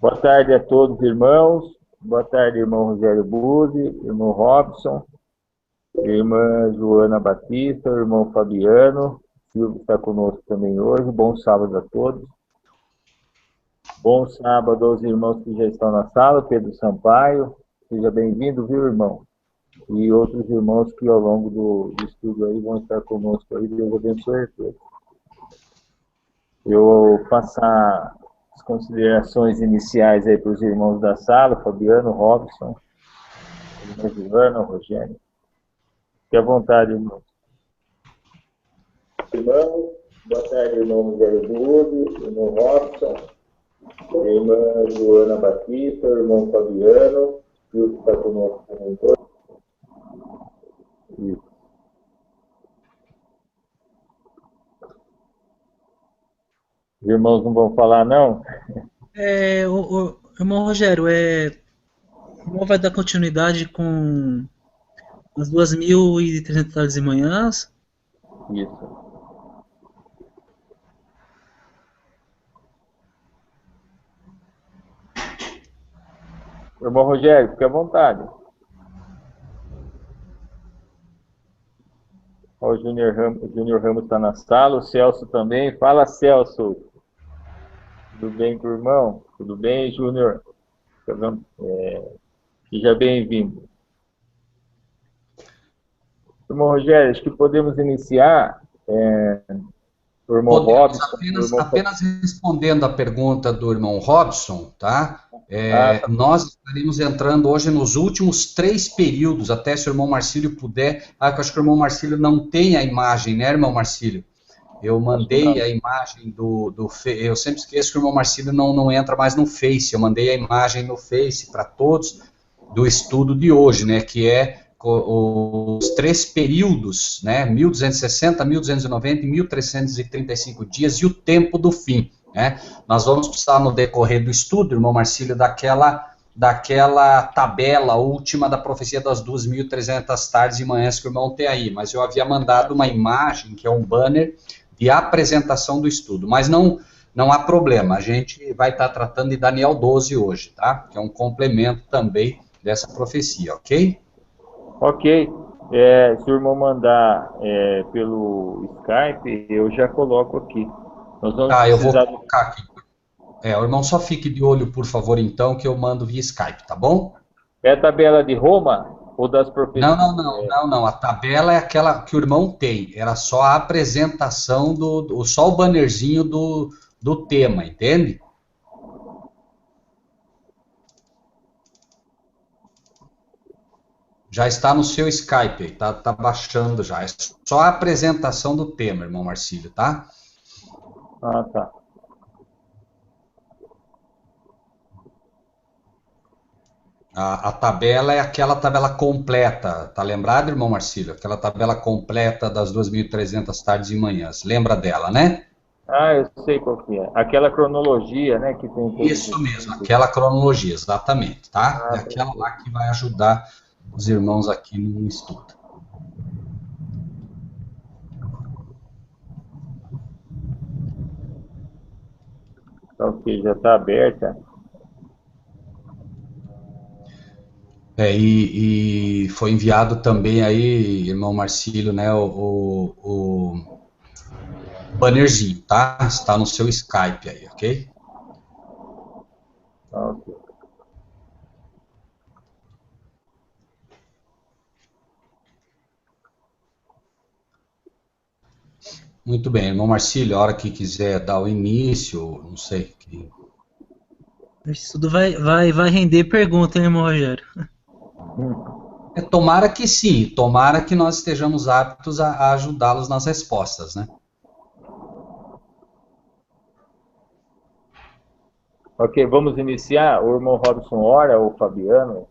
Boa tarde a todos, irmãos. Boa tarde, irmão Rogério Buzzi, irmão Robson, irmã Joana Batista, irmão Fabiano. Silvio está conosco também hoje. Bom sábado a todos. Bom sábado aos irmãos que já estão na sala. Pedro Sampaio, seja bem-vindo, viu, irmão? E outros irmãos que ao longo do estudo aí vão estar conosco aí. Deus abençoe a todos. Eu vou passar as considerações iniciais aí para os irmãos da sala, Fabiano, Robson, irmã Joana, Rogério. Fique à vontade, irmãos. Irmãos, boa tarde, irmão Rogério Buzzi, irmão Robson, irmã Joana Batista, irmão Fabiano, que está conosco também. Isso. Os irmãos não vão falar, não? O irmão Rogério, o irmão vai dar continuidade com as 2.300 tardes e manhãs. Isso. Irmão Rogério, fique à vontade. O Júnior Ramos está na sala, o Celso também. Fala, Celso. Tudo bem com o irmão? Tudo bem, Júnior? Seja bem-vindo. Irmão Rogério, acho que podemos iniciar. O irmão Podemos, Robson. apenas respondendo a pergunta do irmão Robson, tá? Nós estaremos entrando hoje nos últimos 3 períodos, até se o irmão Marcílio puder. Eu acho que o irmão Marcílio não tem a imagem, né, irmão Marcílio? Eu mandei a imagem eu sempre esqueço que o irmão Marcílio não entra mais no Face. Eu mandei a imagem no Face para todos do estudo de hoje, né? Que é os 3 períodos, né? 1260, 1290 e 1335 dias e o tempo do fim, né? Nós vamos precisar no decorrer do estudo, irmão Marcílio, daquela tabela última da profecia das 2.300 tardes e manhãs que o irmão tem aí, mas eu havia mandado uma imagem, que é um banner de apresentação do estudo, mas não há problema, a gente vai estar tratando de Daniel 12 hoje, tá? Que é um complemento também dessa profecia, ok? Ok. Se o irmão mandar pelo Skype, eu já coloco aqui. Nós vamos eu vou colocar aqui. O irmão só fique de olho, por favor, então, que eu mando via Skype, tá bom? É a tabela de Roma ou das profecias? Não. A tabela é aquela que o irmão tem. Era só a apresentação só o bannerzinho do tema, entende? Já está no seu Skype aí, tá baixando já. É só a apresentação do tema, irmão Marcílio, tá? Ah, tá. A tabela é aquela tabela completa, tá lembrado, irmão Marcílio? Aquela tabela completa das 2.300 tardes e manhãs. Lembra dela, né? Eu sei qual que é. Aquela cronologia, né? Que tem Isso mesmo, aquela cronologia, exatamente, tá? É aquela lá que vai ajudar os irmãos aqui no estudo. Ok, já está aberta. E foi enviado também aí, irmão Marcílio, né, o bannerzinho, tá? Está no seu Skype aí, ok? Ok. Muito bem, irmão Marcílio, a hora que quiser dar o início, não sei. Isso tudo vai render pergunta, hein, irmão Rogério? Tomara que sim, tomara que nós estejamos aptos a ajudá-los nas respostas, né? Ok, vamos iniciar. O irmão Robson ora, ou o Fabiano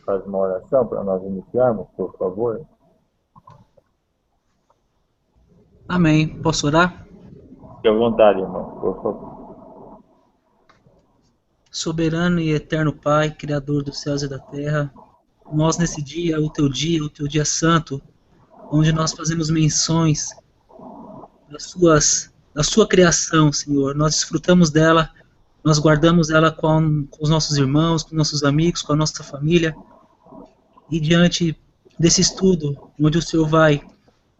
faz uma oração para nós iniciarmos, por favor. Amém. Posso orar? Fique à vontade, irmão, por favor. Soberano e eterno Pai, Criador dos céus e da terra, nós nesse dia, o teu dia santo, onde nós fazemos menções da sua criação, Senhor, nós desfrutamos dela nós guardamos ela com os nossos irmãos, com nossos amigos, com a nossa família, e diante desse estudo, onde o Senhor vai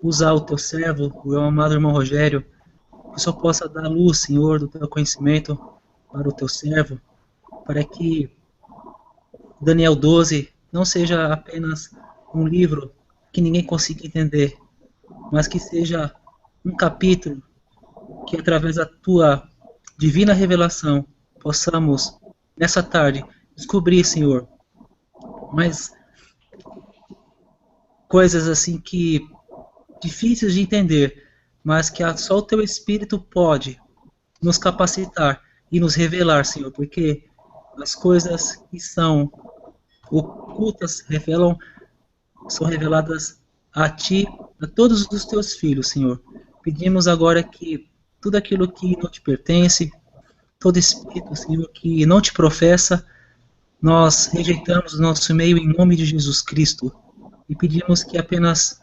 usar o teu servo, o meu amado irmão Rogério, que o Senhor possa dar luz, Senhor, do teu conhecimento para o teu servo, para que Daniel 12 não seja apenas um livro que ninguém consiga entender, mas que seja um capítulo que, através da tua divina revelação, possamos, nessa tarde, descobrir, Senhor, mais coisas assim que difíceis de entender, mas que só o teu Espírito pode nos capacitar e nos revelar, Senhor, porque as coisas que são ocultas são reveladas a Ti, a todos os Teus filhos, Senhor. Pedimos agora que tudo aquilo que não te pertence, todo espírito, Senhor, que não te professa, nós rejeitamos do nosso meio em nome de Jesus Cristo e pedimos que apenas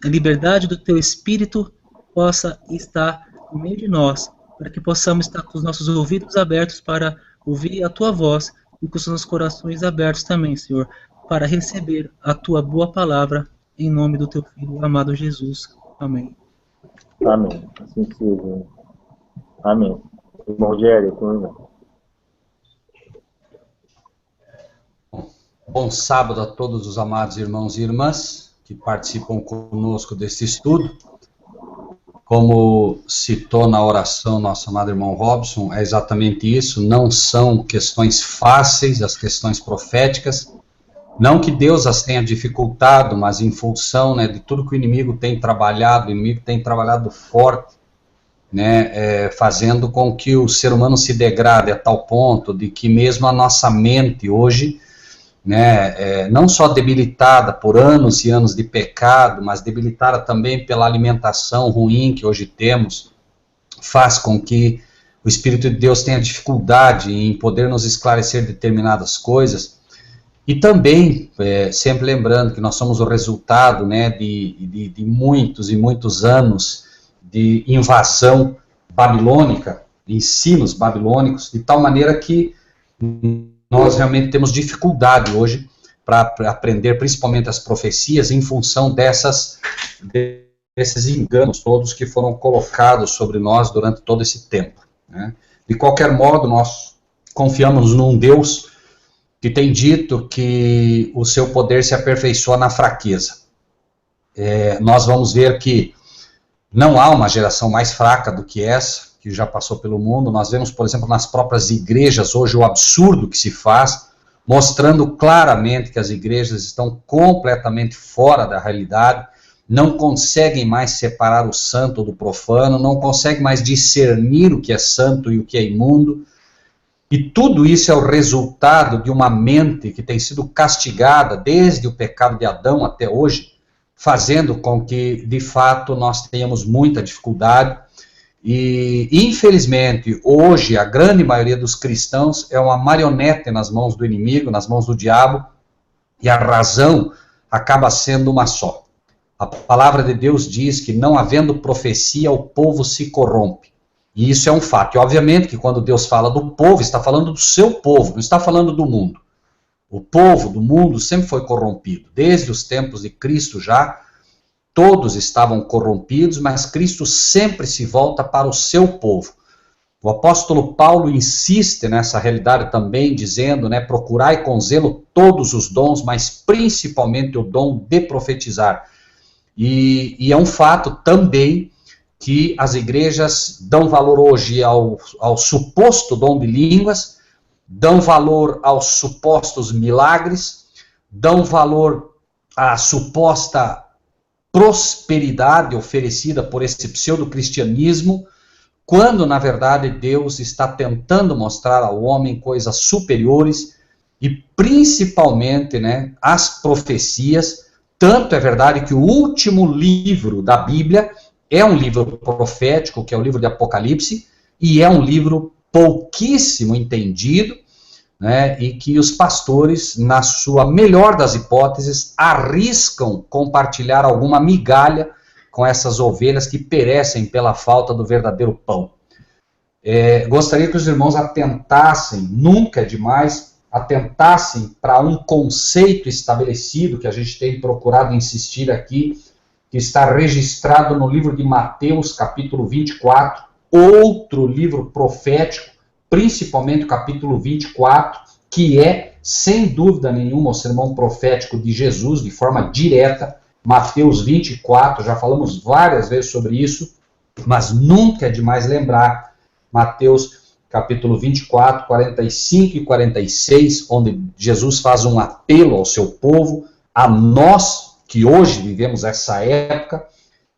a liberdade do Teu Espírito possa estar no meio de nós, para que possamos estar com os nossos ouvidos abertos para ouvir a Tua voz e com os nossos corações abertos também, Senhor, para receber a Tua boa palavra, em nome do Teu Filho, amado Jesus. Amém. Amém. Assim seja. Amém. Irmão Rogério, turma. Bom sábado a todos os amados irmãos e irmãs que participam conosco deste estudo. Como citou na oração nosso amado irmão Robson, é exatamente isso, não são questões fáceis, as questões proféticas, não que Deus as tenha dificultado, mas em função, né, de tudo que o inimigo tem trabalhado, o inimigo tem trabalhado forte, né, fazendo com que o ser humano se degrade a tal ponto de que mesmo a nossa mente hoje, né, não só debilitada por anos e anos de pecado, mas debilitada também pela alimentação ruim que hoje temos, faz com que o Espírito de Deus tenha dificuldade em poder nos esclarecer determinadas coisas, e também, sempre lembrando que nós somos o resultado, né, de muitos e muitos anos de invasão babilônica, de ensinos babilônicos, de tal maneira que nós realmente temos dificuldade hoje para aprender principalmente as profecias em função desses enganos todos que foram colocados sobre nós durante todo esse tempo, né? De qualquer modo, nós confiamos num Deus que tem dito que o seu poder se aperfeiçoa na fraqueza. Nós vamos ver que não há uma geração mais fraca do que essa, que já passou pelo mundo. Nós vemos, por exemplo, nas próprias igrejas hoje o absurdo que se faz, mostrando claramente que as igrejas estão completamente fora da realidade, não conseguem mais separar o santo do profano, não conseguem mais discernir o que é santo e o que é imundo, e tudo isso é o resultado de uma mente que tem sido castigada desde o pecado de Adão até hoje, fazendo com que, de fato, nós tenhamos muita dificuldade. E, infelizmente, hoje, a grande maioria dos cristãos é uma marionete nas mãos do inimigo, nas mãos do diabo, e a razão acaba sendo uma só. A palavra de Deus diz que, não havendo profecia, o povo se corrompe. E isso é um fato. E, obviamente, que quando Deus fala do povo, está falando do seu povo, não está falando do mundo. O povo do mundo sempre foi corrompido. Desde os tempos de Cristo já, todos estavam corrompidos, mas Cristo sempre se volta para o seu povo. O apóstolo Paulo insiste nessa realidade também, dizendo, né, procurai com zelo todos os dons, mas principalmente o dom de profetizar. E é um fato também que as igrejas dão valor hoje ao suposto dom de línguas, dão valor aos supostos milagres, dão valor à suposta prosperidade oferecida por esse pseudo-cristianismo, quando, na verdade, Deus está tentando mostrar ao homem coisas superiores e, principalmente, né, as profecias. Tanto é verdade que o último livro da Bíblia é um livro profético, que é o livro de Apocalipse, e é um livro pouquíssimo entendido, né, e que os pastores, na sua melhor das hipóteses, arriscam compartilhar alguma migalha com essas ovelhas que perecem pela falta do verdadeiro pão. gostaria que os irmãos atentassem, nunca é demais, atentassem para um conceito estabelecido que a gente tem procurado insistir aqui, que está registrado no livro de Mateus, capítulo 24, outro livro profético, principalmente o capítulo 24, que é, sem dúvida nenhuma, o sermão profético de Jesus, de forma direta. Mateus 24, já falamos várias vezes sobre isso, mas nunca é demais lembrar Mateus capítulo 24, 45 e 46, onde Jesus faz um apelo ao seu povo, a nós que hoje vivemos essa época.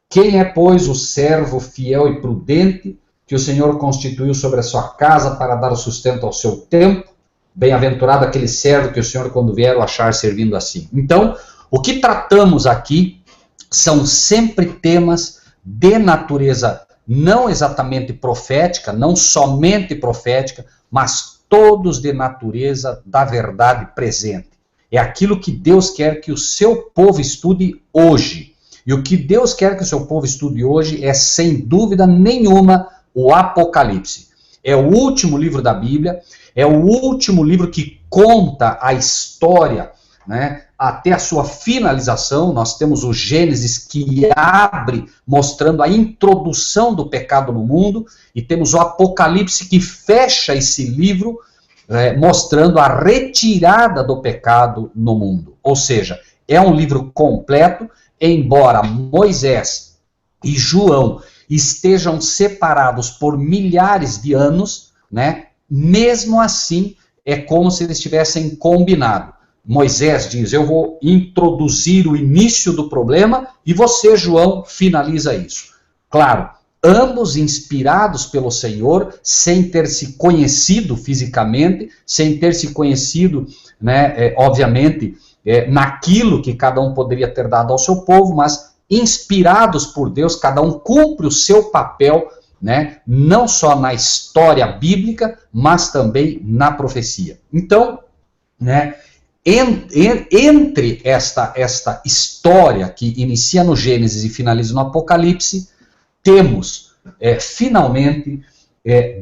Quem é, pois, o servo fiel e prudente que o Senhor constituiu sobre a sua casa para dar o sustento ao seu tempo? Bem-aventurado aquele servo que o Senhor, quando vier, o achar servindo assim. Então, o que tratamos aqui são sempre temas de natureza não exatamente profética, não somente profética, mas todos de natureza da verdade presente. É aquilo que Deus quer que o seu povo estude hoje. E o que Deus quer que o seu povo estude hoje é, sem dúvida nenhuma, o Apocalipse. É o último livro da Bíblia, é o último livro que conta a história, né, até a sua finalização. Nós temos o Gênesis, que abre mostrando a introdução do pecado no mundo, e temos o Apocalipse, que fecha esse livro, mostrando a retirada do pecado no mundo. Ou seja, é um livro completo, embora Moisés e João estejam separados por milhares de anos, né? Mesmo assim, é como se eles tivessem combinado. Moisés diz: eu vou introduzir o início do problema, e você, João, finaliza isso. Claro, ambos inspirados pelo Senhor, sem ter se conhecido fisicamente, sem ter se conhecido, né, obviamente, naquilo que cada um poderia ter dado ao seu povo, mas inspirados por Deus, cada um cumpre o seu papel, né, não só na história bíblica, mas também na profecia. Então, né, entre esta história que inicia no Gênesis e finaliza no Apocalipse, temos, finalmente,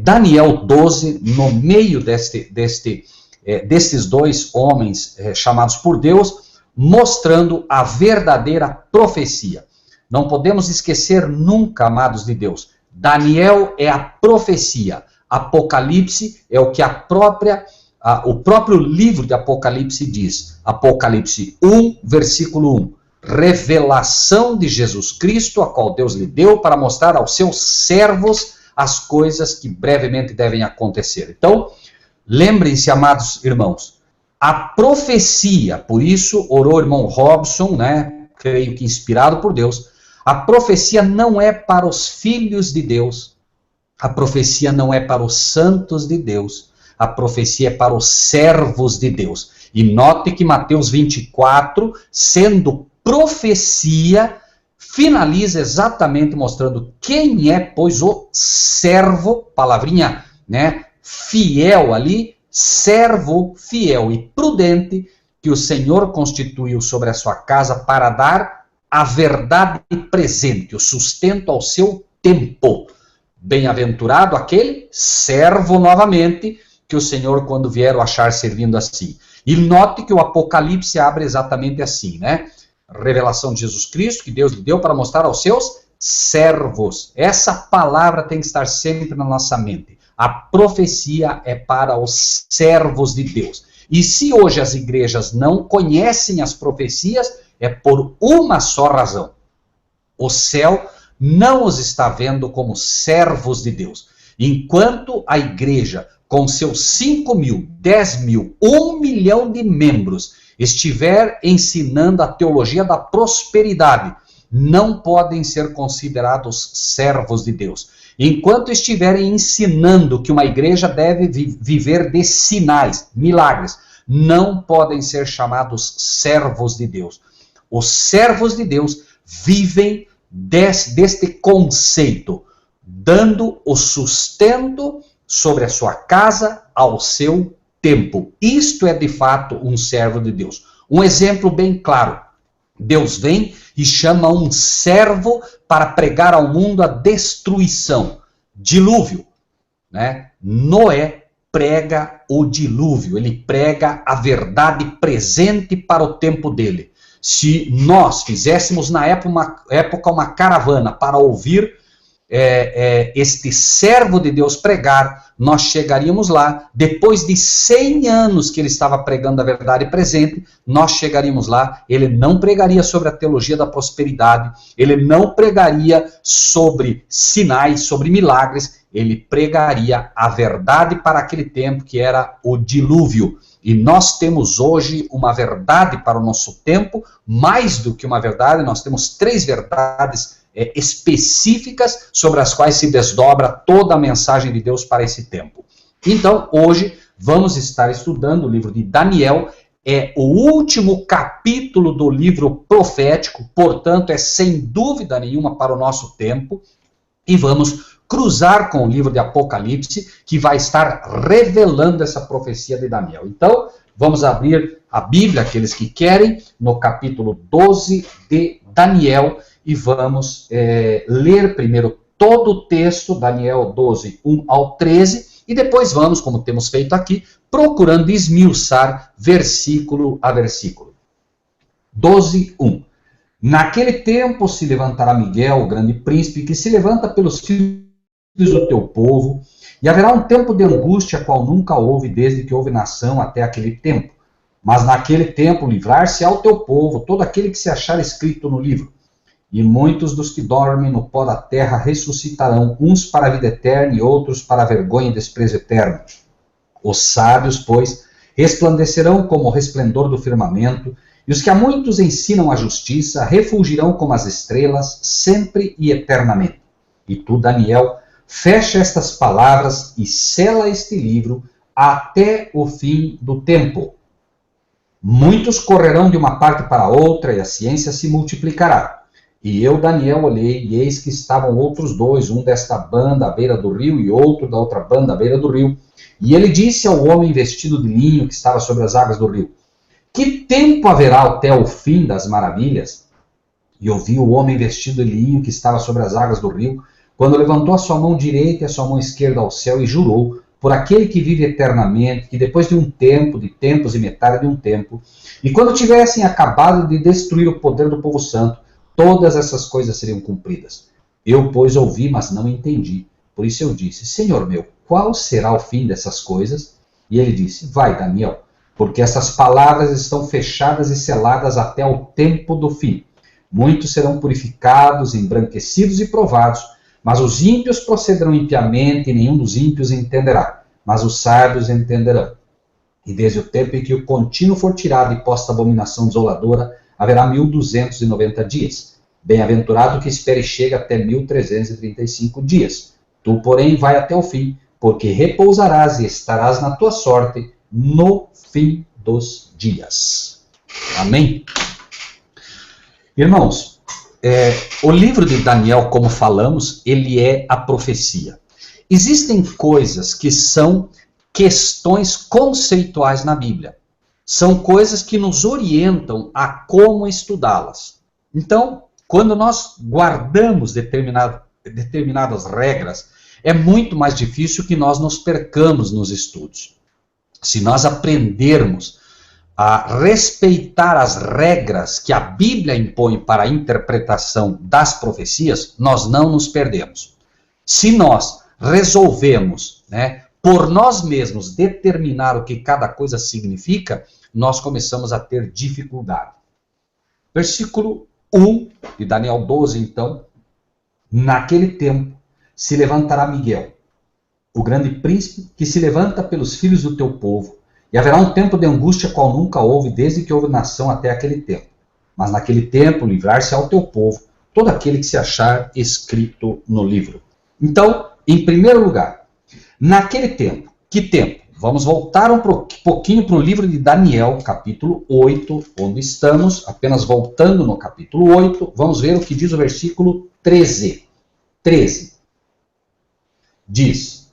Daniel 12, no meio destes dois homens chamados por Deus, mostrando a verdadeira profecia. Não podemos esquecer nunca, amados de Deus, Daniel é a profecia, Apocalipse é o que o próprio livro de Apocalipse diz. Apocalipse 1, versículo 1. Revelação de Jesus Cristo, a qual Deus lhe deu para mostrar aos seus servos as coisas que brevemente devem acontecer. Então, lembrem-se, amados irmãos, a profecia, por isso orou o irmão Robson, né, creio que inspirado por Deus, a profecia não é para os filhos de Deus, a profecia não é para os santos de Deus, a profecia é para os servos de Deus. E note que Mateus 24, sendo profecia, finaliza exatamente mostrando quem é, pois, o servo, palavrinha, né, fiel ali, servo fiel e prudente, que o Senhor constituiu sobre a sua casa para dar a verdade presente, o sustento ao seu tempo. Bem-aventurado aquele servo, novamente, que o Senhor, quando vier, o achar servindo assim. E note que o Apocalipse abre exatamente assim, né? Revelação de Jesus Cristo, que Deus lhe deu para mostrar aos seus servos. Essa palavra tem que estar sempre na nossa mente. A profecia é para os servos de Deus. E se hoje as igrejas não conhecem as profecias, é por uma só razão. O céu não os está vendo como servos de Deus. Enquanto a igreja, com seus 5 mil, 10 mil, 1 milhão de membros, estiver ensinando a teologia da prosperidade, não podem ser considerados servos de Deus. Enquanto estiverem ensinando que uma igreja deve viver de sinais, milagres, não podem ser chamados servos de Deus. Os servos de Deus vivem deste conceito, dando o sustento sobre a sua casa ao seu tempo. Isto é de fato um servo de Deus. Um exemplo bem claro: Deus vem e chama um servo para pregar ao mundo a destruição, dilúvio. né, Noé prega o dilúvio, ele prega a verdade presente para o tempo dele. Se nós fizéssemos na época uma caravana para ouvir este servo de Deus pregar, nós chegaríamos lá, depois de 100 anos que ele estava pregando a verdade presente, nós chegaríamos lá, ele não pregaria sobre a teologia da prosperidade, ele não pregaria sobre sinais, sobre milagres, ele pregaria a verdade para aquele tempo que era o dilúvio. E nós temos hoje uma verdade para o nosso tempo, mais do que uma verdade, nós temos 3 verdades específicas sobre as quais se desdobra toda a mensagem de Deus para esse tempo. Então, hoje, vamos estar estudando o livro de Daniel, é o último capítulo do livro profético, portanto, é sem dúvida nenhuma para o nosso tempo, e vamos cruzar com o livro de Apocalipse, que vai estar revelando essa profecia de Daniel. Então, vamos abrir a Bíblia, aqueles que querem, no capítulo 12 de Daniel, e vamos ler primeiro todo o texto, Daniel 12, 1 ao 13, e depois vamos, como temos feito aqui, procurando esmiuçar versículo a versículo. 12, 1. Naquele tempo se levantará Miguel, o grande príncipe, que se levanta pelos filhos do teu povo, e haverá um tempo de angústia, qual nunca houve desde que houve nação até aquele tempo. Mas naquele tempo livrar-se ao teu povo todo aquele que se achar escrito no livro. E muitos dos que dormem no pó da terra ressuscitarão, uns para a vida eterna e outros para a vergonha e desprezo eterno. Os sábios, pois, resplandecerão como o resplendor do firmamento, e os que a muitos ensinam a justiça refulgirão como as estrelas, sempre e eternamente. E tu, Daniel, fecha estas palavras e sela este livro até o fim do tempo. Muitos correrão de uma parte para outra, e a ciência se multiplicará. E eu, Daniel, olhei, e eis que estavam outros 2, um desta banda à beira do rio, e outro da outra banda à beira do rio. E ele disse ao homem vestido de linho que estava sobre as águas do rio: que tempo haverá até o fim das maravilhas? E ouvi o homem vestido de linho que estava sobre as águas do rio, quando levantou a sua mão direita e a sua mão esquerda ao céu, e jurou, por aquele que vive eternamente, que depois de um tempo, de tempos e metade de um tempo, e quando tivessem acabado de destruir o poder do povo santo, todas essas coisas seriam cumpridas. Eu, pois, ouvi, mas não entendi. Por isso eu disse: Senhor meu, qual será o fim dessas coisas? E ele disse: vai, Daniel, porque essas palavras estão fechadas e seladas até o tempo do fim. Muitos serão purificados, embranquecidos e provados, mas os ímpios procederão impiamente, e nenhum dos ímpios entenderá, mas os sábios entenderão. E desde o tempo em que o contínuo for tirado e posta a abominação desoladora, haverá 1290 dias. Bem-aventurado que espere e chegue até 1335 dias. Tu, porém, vai até o fim, porque repousarás e estarás na tua sorte no fim dos dias. Amém? Irmãos, o livro de Daniel, como falamos, ele é a profecia. Existem coisas que são questões conceituais na Bíblia. São coisas que nos orientam a como estudá-las. Então, quando nós guardamos determinadas regras, é muito mais difícil que nós nos percamos nos estudos. Se nós aprendermos a respeitar as regras que a Bíblia impõe para a interpretação das profecias, nós não nos perdemos. Se nós resolvemos, por nós mesmos determinar o que cada coisa significa, nós começamos a ter dificuldade. Versículo 1 de Daniel 12, então: naquele tempo se levantará Miguel, o grande príncipe, que se levanta pelos filhos do teu povo, e haverá um tempo de angústia qual nunca houve desde que houve nação até aquele tempo. Mas naquele tempo livrar-se ao teu povo todo aquele que se achar escrito no livro. Então, em primeiro lugar, naquele tempo, que tempo? Vamos voltar um pouquinho para o livro de Daniel, capítulo 8, onde estamos, apenas voltando no capítulo 8, vamos ver o que diz o versículo 13. 13. Diz: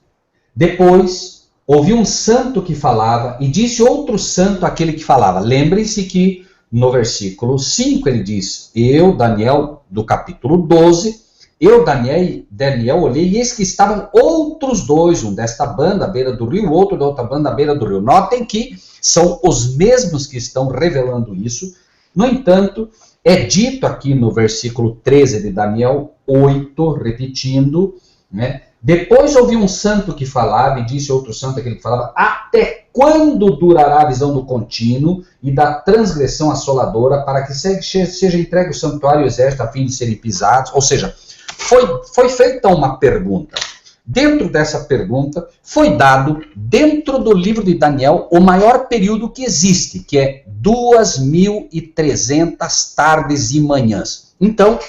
depois ouvi um santo que falava, e disse outro santo àquele que falava. Lembrem-se que no versículo 5 ele diz: eu, Daniel, do capítulo 12, Eu, Daniel, olhei, e eis que estavam outros dois, um desta banda à beira do rio, outro da outra banda à beira do rio. Notem que são os mesmos que estão revelando isso. No entanto, é dito aqui no versículo 13 de Daniel 8, repetindo, né? Depois ouvi um santo que falava, e disse outro santo, aquele que falava, até quando durará a visão do contínuo e da transgressão assoladora, para que seja entregue o santuário e o exército a fim de serem pisados? Ou seja, foi feita uma pergunta. Dentro dessa pergunta, foi dado, dentro do livro de Daniel, o maior período que existe, que é 2.300 tardes e manhãs. Então,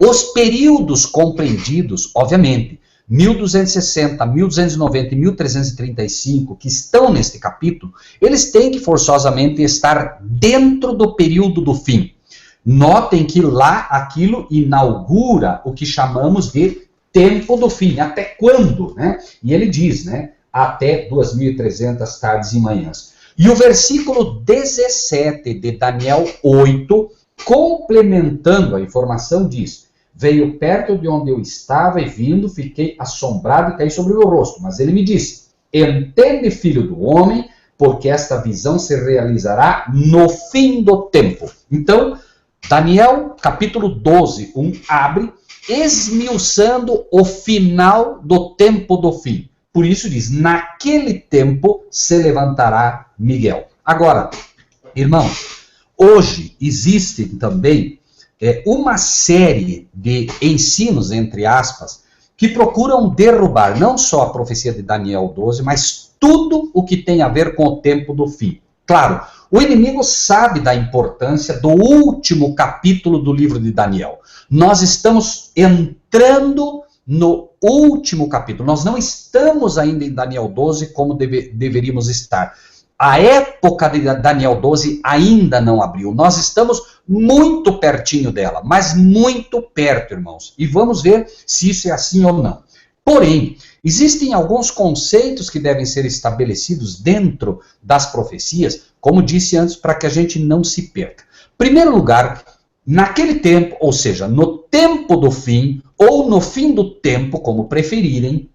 os períodos compreendidos, obviamente, 1260, 1290 e 1335, que estão neste capítulo, eles têm que forçosamente estar dentro do período do fim. Notem que lá aquilo inaugura o que chamamos de tempo do fim. Até quando? Né? E ele diz, né? Até 2.300 tardes e manhãs. E o versículo 17 de Daniel 8, complementando a informação, diz: veio perto de onde eu estava e vindo, fiquei assombrado e caí sobre o meu rosto. Mas ele me disse: entende, filho do homem, porque esta visão se realizará no fim do tempo. Então, Daniel, capítulo 12, 1, abre esmiuçando o final do tempo do fim. Por isso diz, naquele tempo se levantará Miguel. Agora, irmãos, hoje existe também uma série de ensinos, entre aspas, que procuram derrubar não só a profecia de Daniel 12, mas tudo o que tem a ver com o tempo do fim. Claro, o inimigo sabe da importância do último capítulo do livro de Daniel. Nós estamos entrando no último capítulo. Nós não estamos ainda em Daniel 12 como deveríamos estar. A época de Daniel 12 ainda não abriu. Nós estamos muito pertinho dela, mas muito perto, irmãos. E vamos ver se isso é assim ou não. Porém, existem alguns conceitos que devem ser estabelecidos dentro das profecias, como disse antes, para que a gente não se perca. Em primeiro lugar, naquele tempo, ou seja, no tempo do fim, ou no fim do tempo, como preferirem,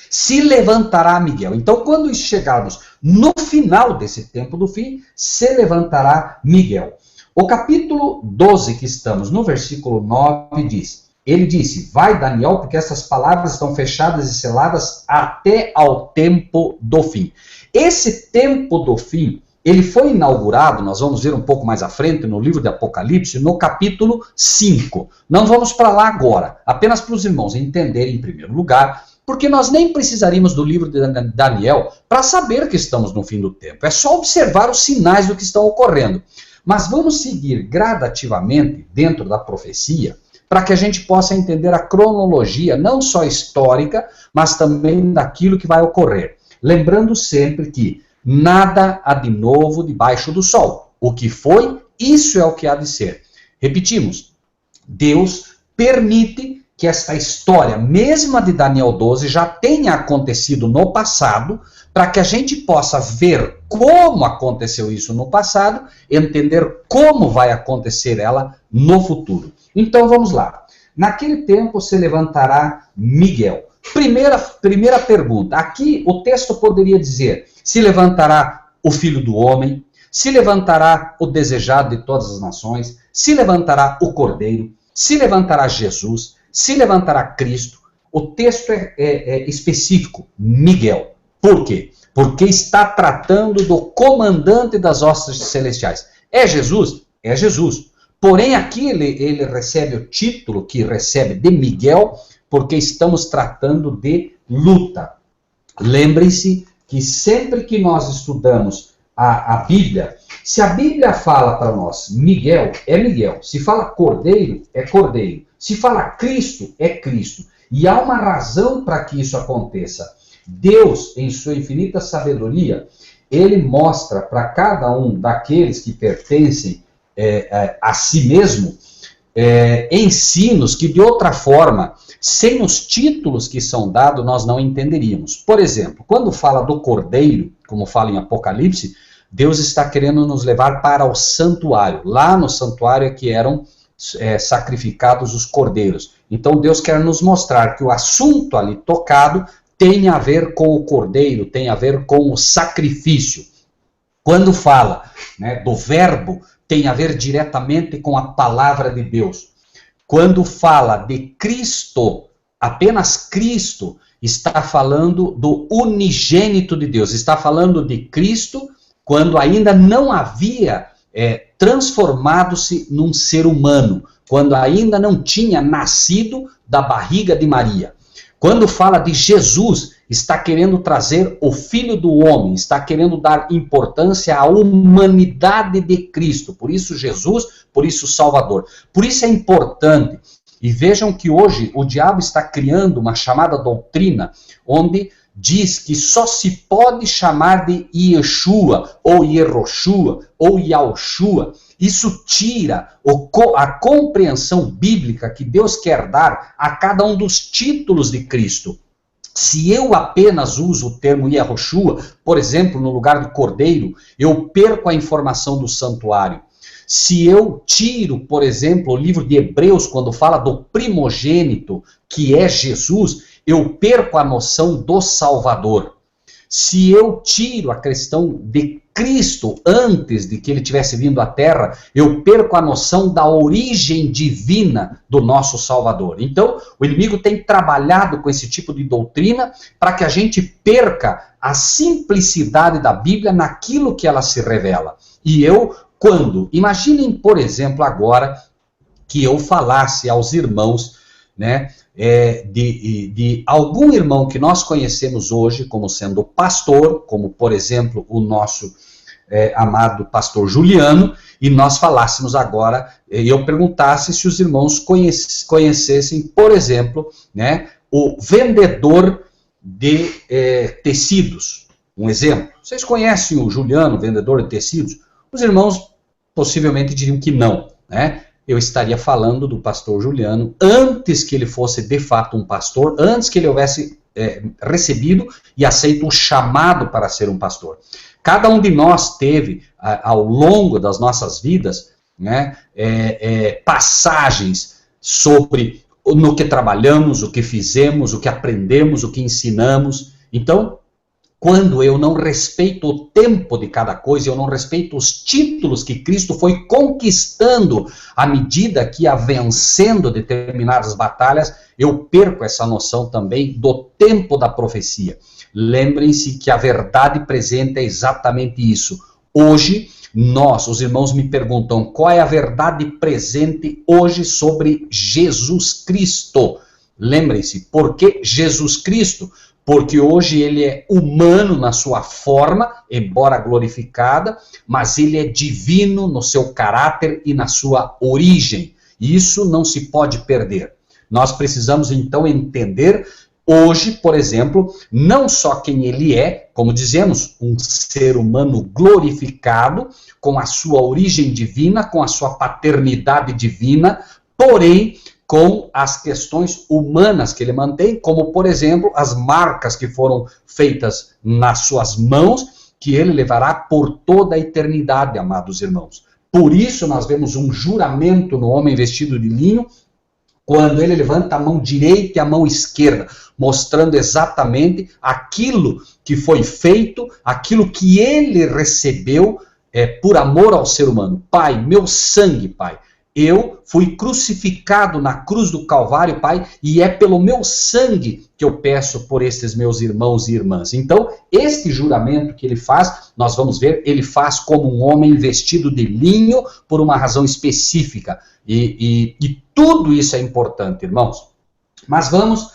se levantará Miguel. Então, quando chegarmos no final desse tempo do fim, se levantará Miguel. O capítulo 12 que estamos, no versículo 9, diz: ele disse, vai Daniel, porque essas palavras estão fechadas e seladas até ao tempo do fim. Esse tempo do fim, ele foi inaugurado, nós vamos ver um pouco mais à frente, no livro de Apocalipse, no capítulo 5. Não vamos para lá agora, apenas para os irmãos entenderem em primeiro lugar, porque nós nem precisaríamos do livro de Daniel para saber que estamos no fim do tempo. É só observar os sinais do que estão ocorrendo. Mas vamos seguir gradativamente dentro da profecia, para que a gente possa entender a cronologia, não só histórica, mas também daquilo que vai ocorrer. Lembrando sempre que nada há de novo debaixo do sol. O que foi, isso é o que há de ser. Repetimos, Deus permite que esta história, mesmo a de Daniel 12, já tenha acontecido no passado, para que a gente possa ver como aconteceu isso no passado, entender como vai acontecer ela no futuro. Então vamos lá. Naquele tempo se levantará Miguel. Primeira pergunta. Aqui o texto poderia dizer, se levantará o Filho do Homem, se levantará o desejado de todas as nações, se levantará o Cordeiro, se levantará Jesus, se levantará Cristo. O texto é específico, Miguel. Por quê? Porque está tratando do comandante das hostes celestiais. É Jesus? É Jesus. Porém, aqui ele recebe o título que recebe de Miguel, porque estamos tratando de luta. Lembrem-se que sempre que nós estudamos a Bíblia, se a Bíblia fala para nós Miguel, é Miguel. Se fala Cordeiro, é Cordeiro. Se fala Cristo, é Cristo. E há uma razão para que isso aconteça. Deus, em sua infinita sabedoria, ele mostra para cada um daqueles que pertencem a si mesmo ensinos que, de outra forma, sem os títulos que são dados, nós não entenderíamos. Por exemplo, quando fala do Cordeiro, como fala em Apocalipse, Deus está querendo nos levar para o santuário. Lá no santuário é que eram sacrificados os cordeiros. Então Deus quer nos mostrar que o assunto ali tocado tem a ver com o cordeiro, tem a ver com o sacrifício. Quando fala, né, do verbo, tem a ver diretamente com a palavra de Deus. Quando fala de Cristo, apenas Cristo, está falando do unigênito de Deus, está falando de Cristo quando ainda não havia transformado-se num ser humano, quando ainda não tinha nascido da barriga de Maria. Quando fala de Jesus, está querendo trazer o Filho do Homem, está querendo dar importância à humanidade de Cristo. Por isso Jesus, por isso Salvador. Por isso é importante. E vejam que hoje o diabo está criando uma chamada doutrina, onde diz que só se pode chamar de Yeshua, ou Yehoshua, ou Yahushua. Isso tira a compreensão bíblica que Deus quer dar a cada um dos títulos de Cristo. Se eu apenas uso o termo Yehoshua, por exemplo, no lugar do cordeiro, eu perco a informação do santuário. Se eu tiro, por exemplo, o livro de Hebreus, quando fala do primogênito, que é Jesus, eu perco a noção do Salvador. Se eu tiro a questão de Cristo antes de que ele tivesse vindo à Terra, eu perco a noção da origem divina do nosso Salvador. Então, o inimigo tem trabalhado com esse tipo de doutrina para que a gente perca a simplicidade da Bíblia naquilo que ela se revela. E imaginem, por exemplo, agora que eu falasse aos irmãos, né, de algum irmão que nós conhecemos hoje como sendo pastor, como por exemplo o nosso amado pastor Juliano, e nós falássemos agora, e eu perguntasse se os irmãos conhecessem, por exemplo, né, o vendedor de tecidos. Um exemplo, vocês conhecem o Juliano, vendedor de tecidos? Os irmãos possivelmente diriam que não, né? Eu estaria falando do pastor Juliano antes que ele fosse de fato um pastor, antes que ele houvesse recebido e aceito o chamado para ser um pastor. Cada um de nós teve, ao longo das nossas vidas, né, passagens sobre no que trabalhamos, o que fizemos, o que aprendemos, o que ensinamos. Então, quando eu não respeito o tempo de cada coisa, eu não respeito os títulos que Cristo foi conquistando à medida que ia vencendo determinadas batalhas, eu perco essa noção também do tempo da profecia. Lembrem-se que a verdade presente é exatamente isso. Hoje, os irmãos me perguntam qual é a verdade presente hoje sobre Jesus Cristo. Lembrem-se, por que Jesus Cristo? Porque hoje ele é humano na sua forma, embora glorificada, mas ele é divino no seu caráter e na sua origem. E isso não se pode perder. Nós precisamos então entender hoje, por exemplo, não só quem ele é, como dizemos, um ser humano glorificado, com a sua origem divina, com a sua paternidade divina, porém com as questões humanas que ele mantém, como, por exemplo, as marcas que foram feitas nas suas mãos, que ele levará por toda a eternidade, amados irmãos. Por isso nós vemos um juramento no homem vestido de linho, quando ele levanta a mão direita e a mão esquerda, mostrando exatamente aquilo que foi feito, aquilo que ele recebeu por amor ao ser humano. Pai, meu sangue, Pai, eu fui crucificado na cruz do Calvário, Pai, e é pelo meu sangue que eu peço por estes meus irmãos e irmãs. Então, este juramento que ele faz, nós vamos ver, ele faz como um homem vestido de linho por uma razão específica. E tudo isso é importante, irmãos. Mas vamos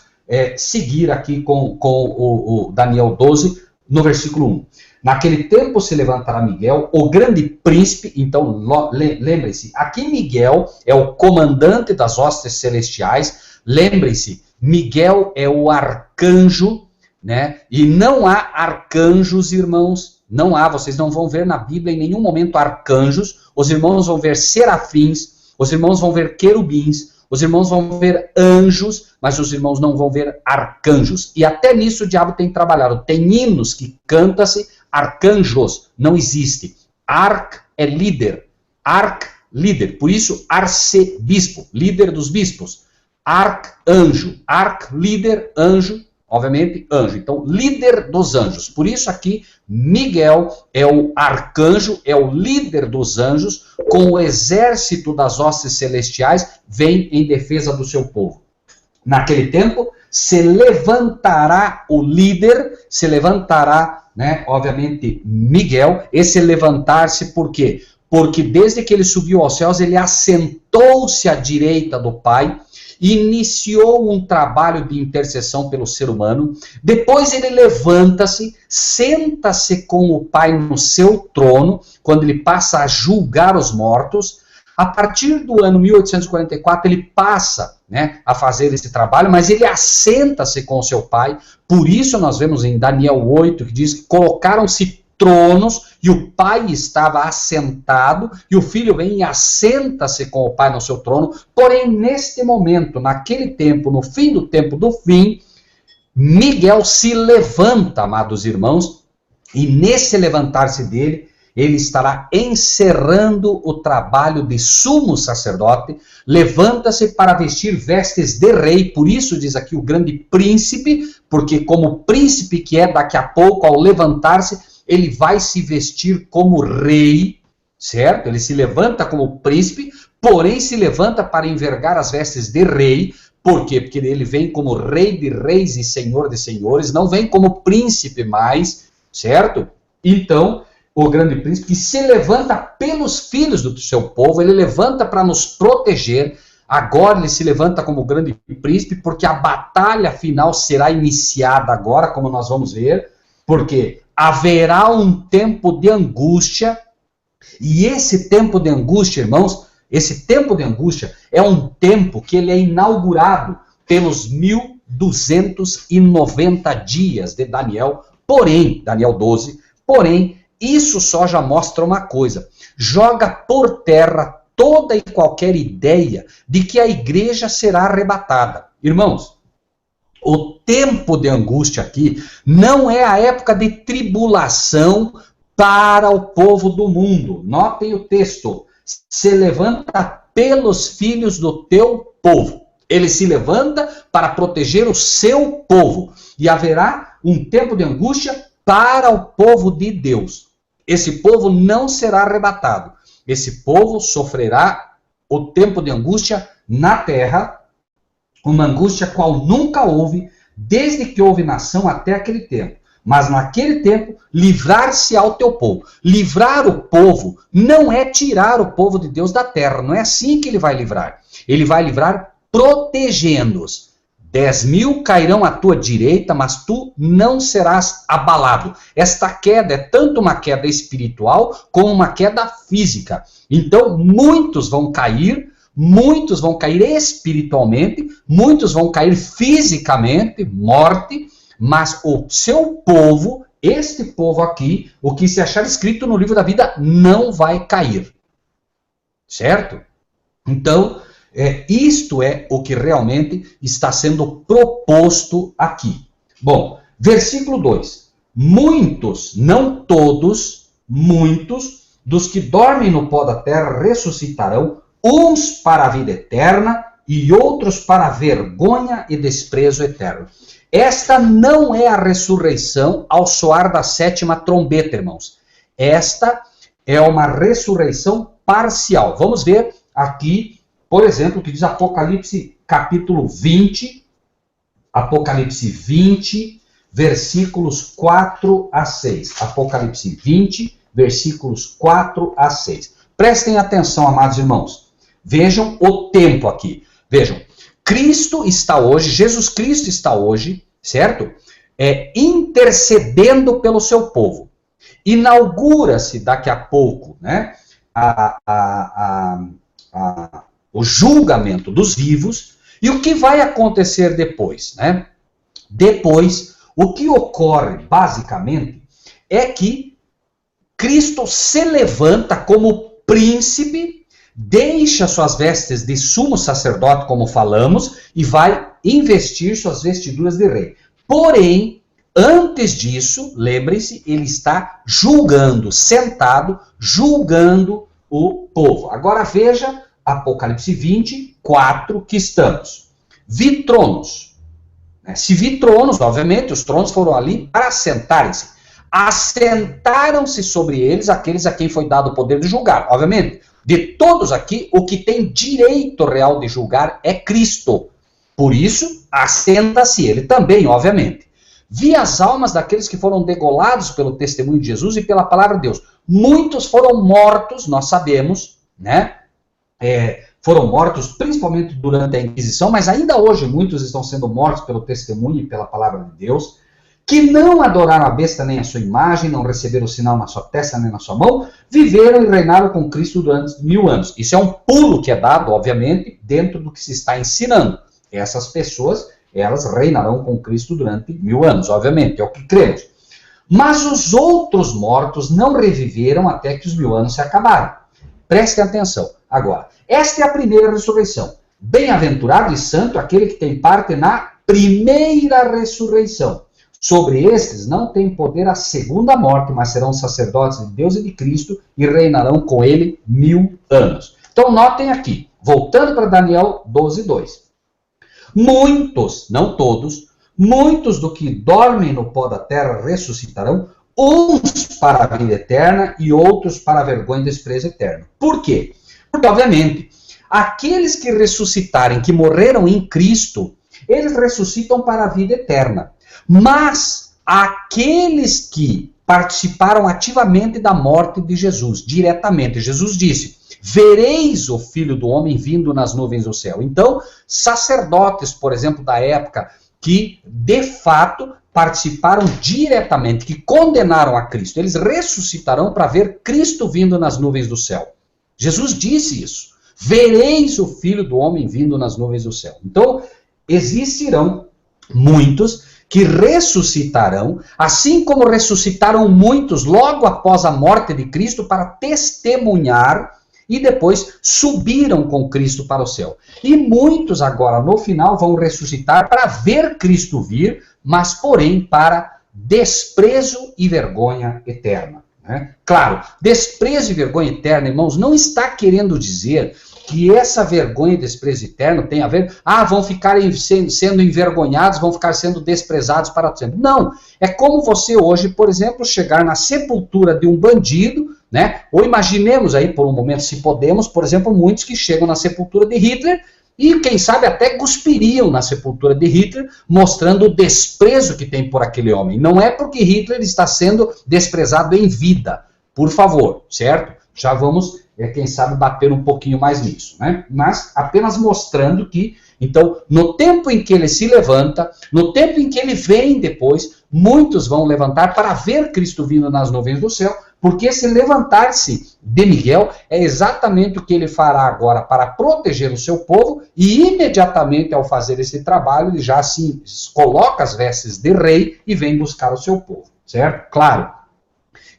seguir aqui com o Daniel 12, no versículo 1. Naquele tempo se levantará Miguel, o grande príncipe. Então, lembrem-se, aqui Miguel é o comandante das hostes celestiais. Lembrem-se, Miguel é o arcanjo, né? E não há arcanjos, irmãos. Não há, vocês não vão ver na Bíblia em nenhum momento arcanjos. Os irmãos vão ver serafins, os irmãos vão ver querubins, os irmãos vão ver anjos, mas os irmãos não vão ver arcanjos. E até nisso o diabo tem trabalhado. Tem hinos que canta-se arcanjos, não existe. Arc é líder, líder, por isso arcebispo, líder dos bispos. arcanjo. Arc, líder, anjo, obviamente anjo. Então, líder dos anjos. Por isso aqui, Miguel é o arcanjo, é o líder dos anjos, com o exército das hostes celestiais, vem em defesa do seu povo. Naquele tempo, se levantará o líder, se levantará, né, obviamente, Miguel. Esse levantar-se por quê? Porque desde que ele subiu aos céus, ele assentou-se à direita do Pai, iniciou um trabalho de intercessão pelo ser humano, depois ele levanta-se, senta-se com o Pai no seu trono, quando ele passa a julgar os mortos. A partir do ano 1844, ele passa, né, a fazer esse trabalho, mas ele assenta-se com o seu Pai. Por isso nós vemos em Daniel 8, que diz que colocaram-se tronos, e o Pai estava assentado, e o Filho vem e assenta-se com o Pai no seu trono. Porém, neste momento, naquele tempo, no fim do tempo do fim, Miguel se levanta, amados irmãos, e nesse levantar-se dele, ele estará encerrando o trabalho de sumo sacerdote, levanta-se para vestir vestes de rei, por isso diz aqui o grande príncipe, porque como príncipe que é, daqui a pouco, ao levantar-se, ele vai se vestir como rei, certo? Ele se levanta como príncipe, porém se levanta para envergar as vestes de rei. Por quê? Porque ele vem como rei de reis e senhor de senhores, não vem como príncipe mais, certo? Então, o grande príncipe que se levanta pelos filhos do seu povo, ele levanta para nos proteger. Agora ele se levanta como grande príncipe, porque a batalha final será iniciada agora, como nós vamos ver, porque haverá um tempo de angústia, e esse tempo de angústia, irmãos, esse tempo de angústia é um tempo que ele é inaugurado pelos 1290 dias de Daniel, porém, Daniel 12, porém, isso só já mostra uma coisa, joga por terra toda e qualquer ideia de que a igreja será arrebatada. Irmãos, o tempo de angústia aqui não é a época de tribulação para o povo do mundo. Notem o texto. Se levanta pelos filhos do teu povo. Ele se levanta para proteger o seu povo. E haverá um tempo de angústia para o povo de Deus. Esse povo não será arrebatado. Esse povo sofrerá o tempo de angústia na terra, uma angústia qual nunca houve, desde que houve nação até aquele tempo. Mas naquele tempo, livrar-se ao teu povo. Livrar o povo não é tirar o povo de Deus da terra, não é assim que ele vai livrar. Ele vai livrar protegendo-os. 10.000 cairão à tua direita, mas tu não serás abalado. Esta queda é tanto uma queda espiritual como uma queda física. Então, muitos vão cair espiritualmente, muitos vão cair fisicamente, morte, mas o seu povo, este povo aqui, o que se achar escrito no livro da vida, não vai cair. Certo? Então, isto é o que realmente está sendo proposto aqui. Bom, versículo 2. Muitos, não todos, muitos dos que dormem no pó da terra ressuscitarão, uns para a vida eterna e outros para a vergonha e desprezo eterno. Esta não é a ressurreição ao soar da 7ª trombeta, irmãos. Esta é uma ressurreição parcial. Vamos ver aqui, por exemplo, o que diz Apocalipse capítulo 20, Apocalipse 20, versículos 4 a 6. Apocalipse 20, versículos 4 a 6. Prestem atenção, amados irmãos. Vejam o tempo aqui. Vejam, Cristo está hoje, Jesus Cristo está hoje, certo? Intercedendo pelo seu povo. Inaugura-se daqui a pouco, né, o julgamento dos vivos. E o que vai acontecer depois, né? Depois, o que ocorre, basicamente, é que Cristo se levanta como príncipe, deixa suas vestes de sumo sacerdote, como falamos, e vai investir suas vestiduras de rei. Porém, antes disso, lembre-se, ele está julgando, sentado, julgando o povo. Agora veja Apocalipse 20, 4, que estamos. vi tronos. Se vi tronos, obviamente, os tronos foram ali para assentarem-se. Assentaram-se sobre eles aqueles a quem foi dado o poder de julgar. Obviamente, de todos aqui, o que tem direito real de julgar é Cristo. Por isso, assenta-se ele também, obviamente. Vi as almas daqueles que foram degolados pelo testemunho de Jesus e pela palavra de Deus. Muitos foram mortos, nós sabemos, né? Foram mortos principalmente durante a Inquisição, mas ainda hoje muitos estão sendo mortos pelo testemunho e pela palavra de Deus, que não adoraram a besta nem a sua imagem, não receberam o sinal na sua testa nem na sua mão, viveram e reinaram com Cristo durante 1000 anos. Isso é um pulo que é dado, obviamente, dentro do que se está ensinando. Essas pessoas, elas reinarão com Cristo durante 1000 anos, obviamente, é o que cremos. Mas os outros mortos não reviveram até que os 1000 anos se acabaram. Prestem atenção. Agora, esta é a primeira ressurreição. Bem-aventurado e santo aquele que tem parte na primeira ressurreição. Sobre estes não tem poder a segunda morte, mas serão sacerdotes de Deus e de Cristo e reinarão com ele 1000 anos. Então notem aqui, voltando para Daniel 12:2. Muitos, não todos, muitos do que dormem no pó da terra ressuscitarão, uns para a vida eterna e outros para a vergonha e desprezo eterno. Por quê? Porque, obviamente, aqueles que ressuscitarem, que morreram em Cristo, eles ressuscitam para a vida eterna. Mas aqueles que participaram ativamente da morte de Jesus, diretamente, Jesus disse, vereis o Filho do Homem vindo nas nuvens do céu. Então, sacerdotes, por exemplo, da época, que de fato participaram diretamente, que condenaram a Cristo, eles ressuscitarão para ver Cristo vindo nas nuvens do céu. Jesus disse isso. Vereis o Filho do Homem vindo nas nuvens do céu. Então, existirão muitos que ressuscitarão, assim como ressuscitaram muitos logo após a morte de Cristo para testemunhar e depois subiram com Cristo para o céu. E muitos agora, no final, vão ressuscitar para ver Cristo vir, mas, porém, para desprezo e vergonha eterna. Né? Claro, desprezo e vergonha eterna, irmãos, não está querendo dizer que essa vergonha e desprezo eterno tem a ver, vão ficar sendo envergonhados, vão ficar sendo desprezados para sempre. Não, é como você hoje, por exemplo, chegar na sepultura de um bandido, né? Ou imaginemos aí por um momento, se podemos, por exemplo, muitos que chegam na sepultura de Hitler e, quem sabe, até cuspiriam na sepultura de Hitler, mostrando o desprezo que tem por aquele homem. Não é porque Hitler está sendo desprezado em vida, por favor, certo? Já vamos, quem sabe, bater um pouquinho mais nisso, né? Mas apenas mostrando que, então, no tempo em que ele se levanta, no tempo em que ele vem depois, muitos vão levantar para ver Cristo vindo nas nuvens do céu, porque esse levantar-se de Miguel é exatamente o que ele fará agora para proteger o seu povo, e imediatamente ao fazer esse trabalho, ele já se coloca as vestes de rei e vem buscar o seu povo, certo? Claro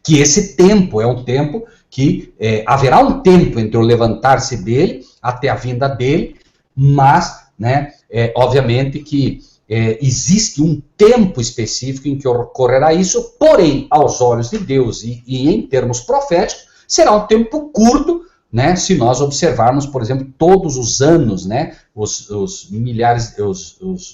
que esse tempo é um tempo que haverá um tempo entre o levantar-se dele até a vinda dele, mas, né, obviamente que existe um tempo específico em que ocorrerá isso, porém, aos olhos de Deus e em termos proféticos, será um tempo curto, né, se nós observarmos, por exemplo, todos os anos, né, os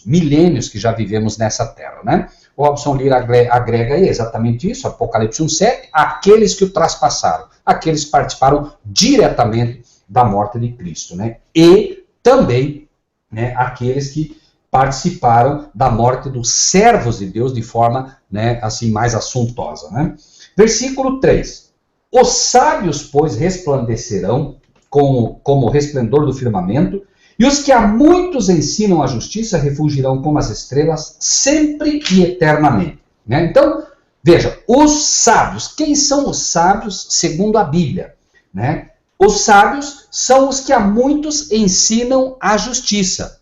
milênios que já vivemos nessa terra, né? O Robson Lira agrega aí exatamente isso, Apocalipse 1:7, aqueles que o traspassaram, aqueles que participaram diretamente da morte de Cristo, né? E também, né, aqueles que participaram da morte dos servos de Deus de forma, né, assim, mais assuntosa, né? Versículo 3. Os sábios, pois, resplandecerão como o resplendor do firmamento, e os que a muitos ensinam a justiça refugirão como as estrelas, sempre e eternamente. Né? Então, veja, os sábios, quem são os sábios segundo a Bíblia? Né? Os sábios são os que a muitos ensinam a justiça.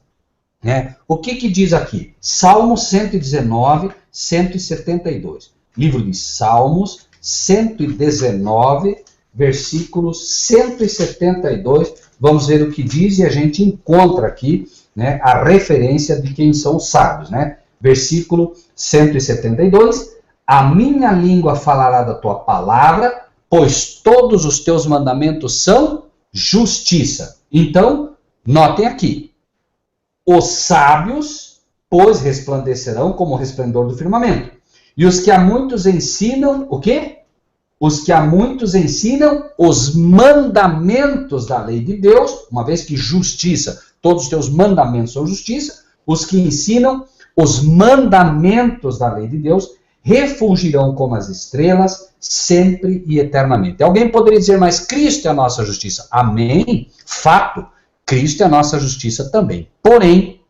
Né? O que diz aqui? Salmo 119, 172. Livro de Salmos, 119, versículo 172. Vamos ver o que diz e a gente encontra aqui, né, a referência de quem são os sábios. Né? Versículo 172. A minha língua falará da tua palavra, pois todos os teus mandamentos são justiça. Então, notem aqui. os sábios, pois resplandecerão como o resplendor do firmamento. E os que a muitos ensinam, o quê? Os que a muitos ensinam os mandamentos da lei de Deus, uma vez que justiça, todos os teus mandamentos são justiça, os que ensinam os mandamentos da lei de Deus refulgirão como as estrelas, sempre e eternamente. Alguém poderia dizer, mas Cristo é a nossa justiça. Amém? Fato, Cristo é a nossa justiça também. Porém,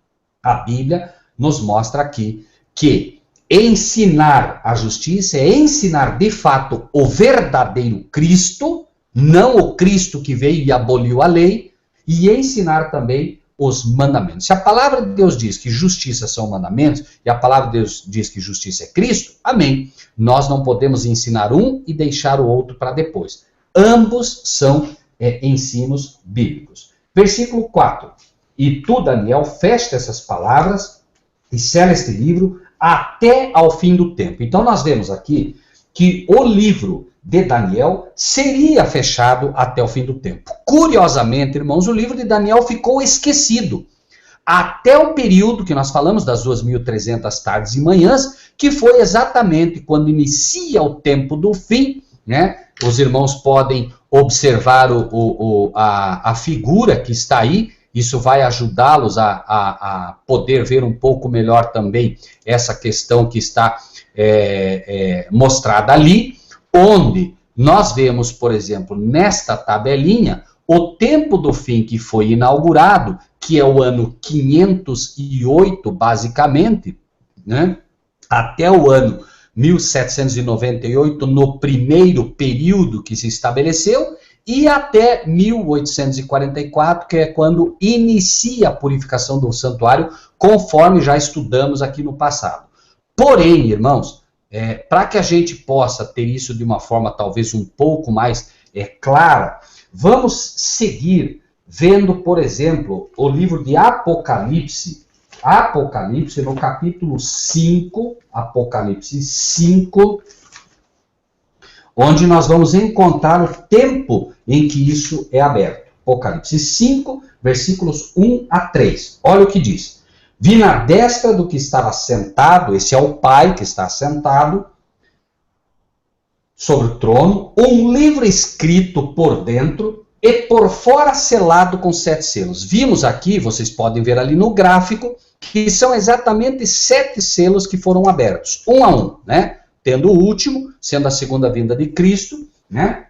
a Bíblia nos mostra aqui que ensinar a justiça é ensinar de fato o verdadeiro Cristo, não o Cristo que veio e aboliu a lei, e ensinar também os mandamentos. Se a palavra de Deus diz que justiça são mandamentos, e a palavra de Deus diz que justiça é Cristo, amém. Nós não podemos ensinar um e deixar o outro para depois. Ambos são ensinos bíblicos. Versículo 4. E tu, Daniel, fecha essas palavras e sela este livro até ao fim do tempo. Então nós vemos aqui que o livro de Daniel seria fechado até o fim do tempo. Curiosamente, irmãos, o livro de Daniel ficou esquecido até o período que nós falamos das 2.300 tardes e manhãs, que foi exatamente quando inicia o tempo do fim, né? Os irmãos podem observar a figura que está aí. Isso vai ajudá-los a poder ver um pouco melhor também essa questão que está mostrada ali, onde nós vemos, por exemplo, nesta tabelinha, o tempo do fim que foi inaugurado, que é o ano 508, basicamente, né, até o ano 1798, no primeiro período que se estabeleceu, e até 1844, que é quando inicia a purificação do santuário, conforme já estudamos aqui no passado. Porém, irmãos, para que a gente possa ter isso de uma forma talvez um pouco mais clara, vamos seguir vendo, por exemplo, o livro de Apocalipse. Apocalipse, no capítulo 5, Apocalipse 5, onde nós vamos encontrar o tempo em que isso é aberto. Apocalipse 5, versículos 1 a 3. Olha o que diz. Vi na destra do que estava sentado, esse é o Pai que está sentado sobre o trono, um livro escrito por dentro e por fora selado com 7 selos. Vimos aqui, vocês podem ver ali no gráfico, que são exatamente 7 selos que foram abertos, um a um, né? Tendo o último, sendo a segunda vinda de Cristo, né?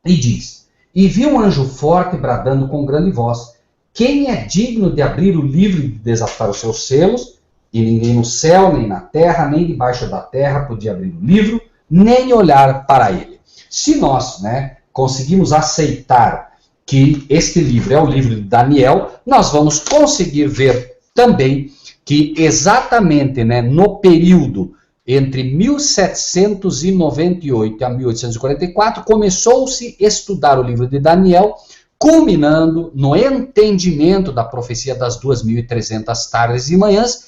E diz, e vi um anjo forte bradando com grande voz, quem é digno de abrir o livro e de desatar os seus selos? E ninguém no céu, nem na terra, nem debaixo da terra podia abrir o livro, nem olhar para ele. Se nós, né, conseguimos aceitar que este livro é o livro de Daniel, nós vamos conseguir ver também que exatamente, né, no período entre 1798 a 1844, começou-se a estudar o livro de Daniel, culminando no entendimento da profecia das 2.300 tardes e manhãs,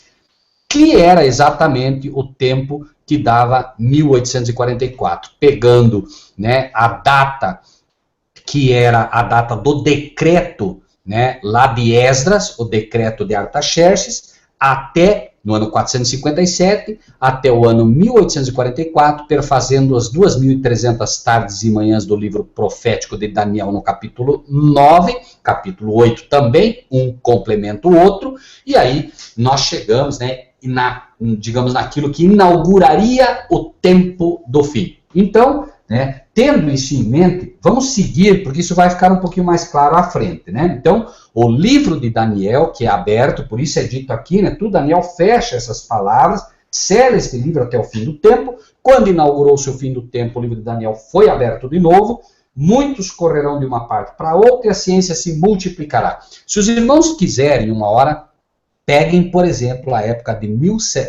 que era exatamente o tempo que dava 1844, pegando, né, a data que era a data do decreto, né, lá de Esdras, o decreto de Artaxerxes, até no ano 457, até o ano 1844, perfazendo as 2.300 tardes e manhãs do livro profético de Daniel no capítulo 9, capítulo 8 também, um complementa o outro, e aí nós chegamos, né, digamos, naquilo que inauguraria o tempo do fim. Então, né, tendo isso em mente, vamos seguir, porque isso vai ficar um pouquinho mais claro à frente, né? Então, o livro de Daniel, que é aberto, por isso é dito aqui, né? Tu, Daniel, fecha essas palavras, sela este livro até o fim do tempo. Quando inaugurou-se o fim do tempo, o livro de Daniel foi aberto de novo. Muitos correrão de uma parte para outra e a ciência se multiplicará. Se os irmãos quiserem, uma hora, peguem, por exemplo, a época de